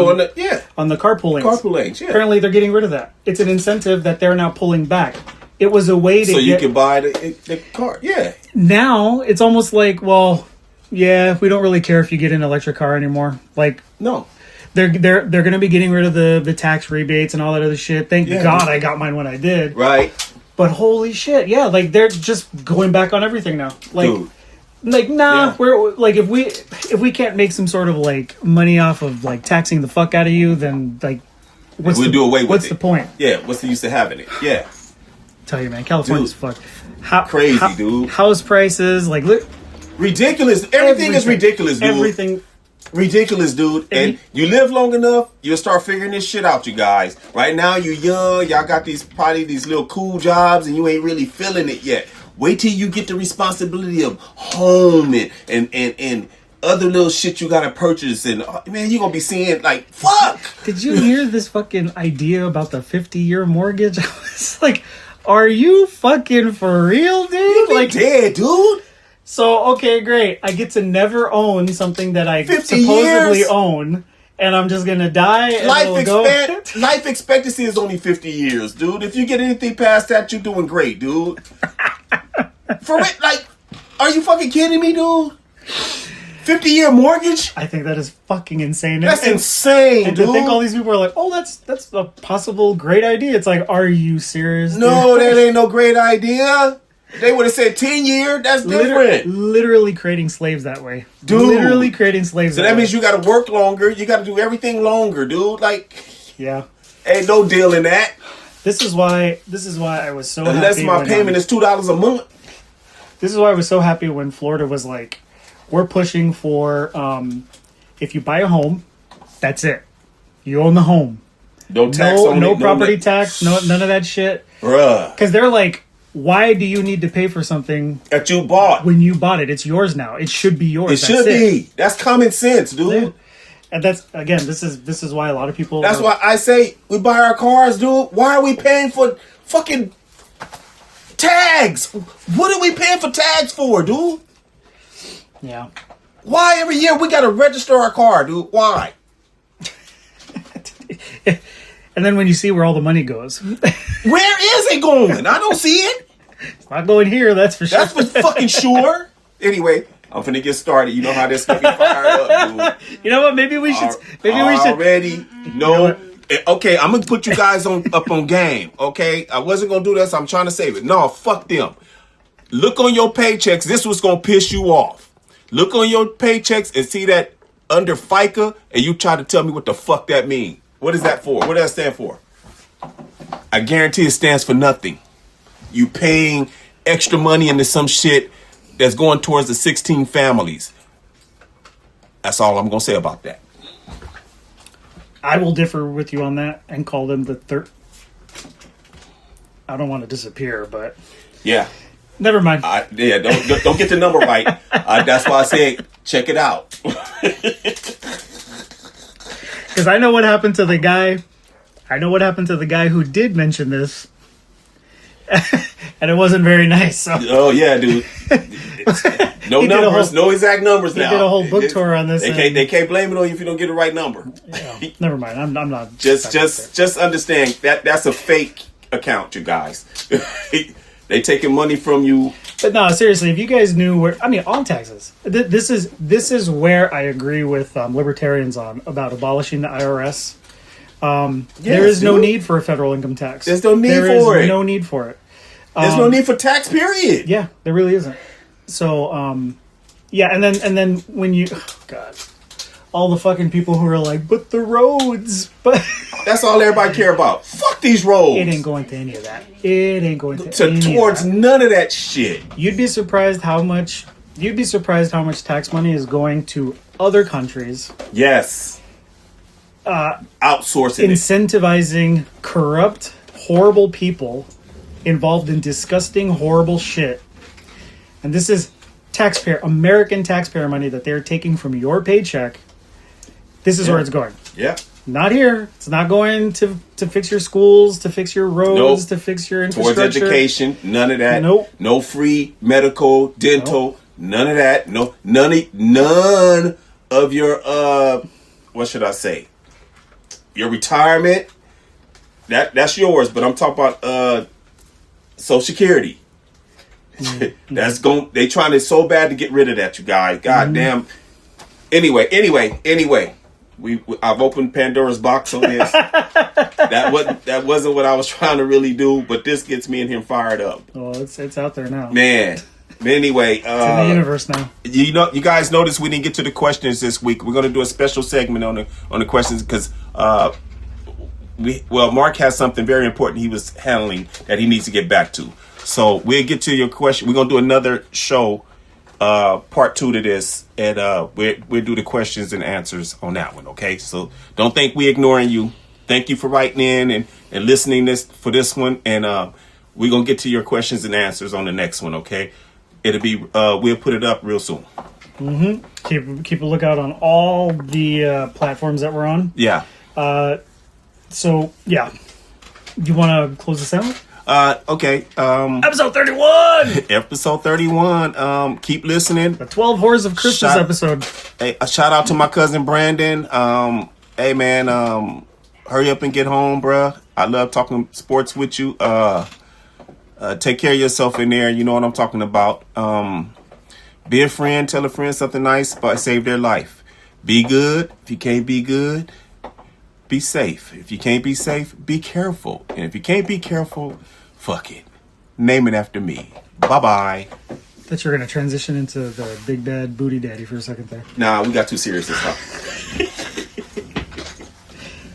on the carpool lanes. Carpool lanes. Yeah. Apparently, they're getting rid of that. It's an incentive that they're now pulling back. It was a way to you can buy the car. Yeah. Now it's almost like, well, yeah, we don't really care if you get an electric car anymore. Like, no. They're going to be getting rid of the tax rebates and all that other shit. Thank God I got mine when I did. Right. But holy shit, yeah, like, they're just going back on everything now. Like, dude. Like, nah, we're like, if we can't make some sort of, like, money off of, like, taxing the fuck out of you, then, like, we'll do away with it. What's the point? Yeah, what's the use of having it? Yeah. Tell you, man, California's fucked. Crazy, dude. House prices, like, look, ridiculous. Everything is ridiculous, dude. Everything. Ridiculous, dude. And you live long enough, you'll start figuring this shit out, you guys. Right now, you're young. Y'all got these little cool jobs, and you ain't really feeling it yet. Wait till you get the responsibility of home and other little shit you gotta purchase, and man, you're gonna be seeing, like, fuck. Did you hear this fucking idea about the 50-year mortgage? I was like, are you fucking for real, dude? You like dead, dude. So, okay, great. I get to never own something that I supposedly own, and I'm just gonna die. And life expectancy is only 50 years, dude. If you get anything past that, you're doing great, dude. For it, like, are you fucking kidding me, dude? 50-year mortgage? I think that is fucking insane. That's insane, and dude. To think all these people are like, oh, that's a possible great idea. It's like, are you serious? No, that ain't no great idea. They would have said 10-year. That's different. Literally creating slaves that way. Dude. Literally creating slaves so that means you got to work longer. You got to do everything longer, dude. Like, yeah. Ain't no deal in that. This is why I was so Unless happy. my payment is $2 a month. This is why I was so happy when Florida was like, we're pushing for, if you buy a home, that's it. You own the home. No tax on it. No property tax. None of that shit. Bruh. Because they're like, why do you need to pay for something that you bought when you bought it? It's yours now. It should be yours. It should be. That's common sense, dude. Yeah. And that's, again, this is why a lot of people. That's why I say we buy our cars, dude. Why are we paying for fucking tags? What are we paying for tags for, dude? Yeah. Why every year we gotta register our car, dude? Why? And then when you see where all the money goes, where is it going? I don't see it. It's not going here. That's for sure. That's for fucking sure. Anyway, I'm finna get started. You know how this can be fired up, dude. You know what? Maybe we should. Already. No. Okay, I'm gonna put you guys up on game. Okay, I wasn't gonna do this. I'm trying to save it. No, fuck them. Look on your paychecks. This was gonna piss you off. Look on your paychecks and see that under FICA, and you try to tell me what the fuck that means. What is that for? What does that stand for? I guarantee it stands for nothing. You paying extra money into some shit that's going towards the 16 families. That's all I'm gonna say about that. I will differ with you on that and call them the third. I don't want to disappear, but yeah, never mind. Don't get the number right. That's why I say check it out. Because I know what happened to the guy. I know what happened to the guy who did mention this, and it wasn't very nice. So. Oh yeah, dude. No numbers, no exact numbers now. They did a whole book tour on this. They can't blame it on you if you don't get the right number. Yeah, never mind. I'm not. Just understand that's a fake account, you guys. They taking money from you. But no, seriously, if you guys knew where, I mean, on taxes, this is where I agree with libertarians about abolishing the IRS. There is no need for a federal income tax. There's no need for it. There is no need for it. There's no need for tax, period. Yeah, there really isn't. So, Yeah, and then when you, oh God, all the fucking people who are like, but the roads, but that's all everybody care about. Fuck these roads. It ain't going to any of that. It ain't going to any towards of that. None of that shit. You'd be surprised how much tax money is going to other countries. Yes. Outsourcing incentivizing corrupt, horrible people involved in disgusting, horrible shit. And this is American taxpayer money that they're taking from your paycheck. This is where it's going. Yeah. Not here. It's not going to fix your schools, to fix your roads, to fix your infrastructure. Towards education, none of that. Nope. No free medical, dental, none of that. No, none of your what should I say? Your retirement. That's yours, but I'm talking about Social Security. That's going. They trying to so bad to get rid of that, you guys. God damn. Anyway. I've opened Pandora's box on this. that wasn't what I was trying to really do, but this gets me and him fired up. Oh, it's out there now, man. Anyway, it's in the universe now. You guys noticed we didn't get to the questions this week. We're going to do a special segment on the questions because Mark has something very important he was handling that he needs to get back to. So we'll get to your question. We're going to do another show. Part 2 to this, and we'll do the questions and answers on that one. Okay, so don't think we ignoring you. Thank you for writing in and listening for this one, and we're gonna get to your questions and answers on the next one. Okay, it'll be we'll put it up real soon. Keep a lookout on all the platforms that we're on. Yeah. So yeah, you want to close this out? Okay. Episode 31. Episode 31. Keep listening. The 12 Whores of Christmas episode. Hey, a shout out to my cousin Brandon. Hey man, hurry up and get home, bruh. I love talking sports with you. Take care of yourself in there. You know what I'm talking about. Be a friend. Tell a friend something nice, but save their life. Be good. If you can't be good, be safe. If you can't be safe, be careful. And if you can't be careful, fuck it. Name it after me. Bye-bye. Thought you were going to transition into the big bad booty daddy for a second there. Nah, we got too serious this time.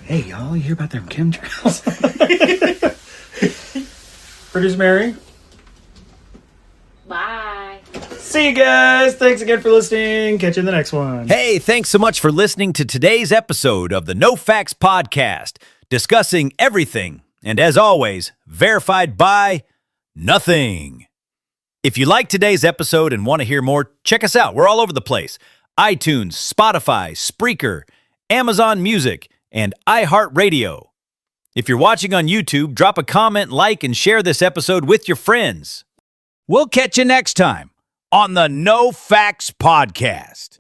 Hey, y'all, you hear about them chemtrails? Producer Mary. Bye. See you guys. Thanks again for listening. Catch you in the next one. Hey, thanks so much for listening to today's episode of the No Facts Podcast, discussing everything, and as always, verified by nothing. If you like today's episode and want to hear more, check us out. We're all over the place. iTunes, Spotify, Spreaker, Amazon Music, and iHeartRadio. If you're watching on YouTube, drop a comment, like, and share this episode with your friends. We'll catch you next time on the No Facts Podcast.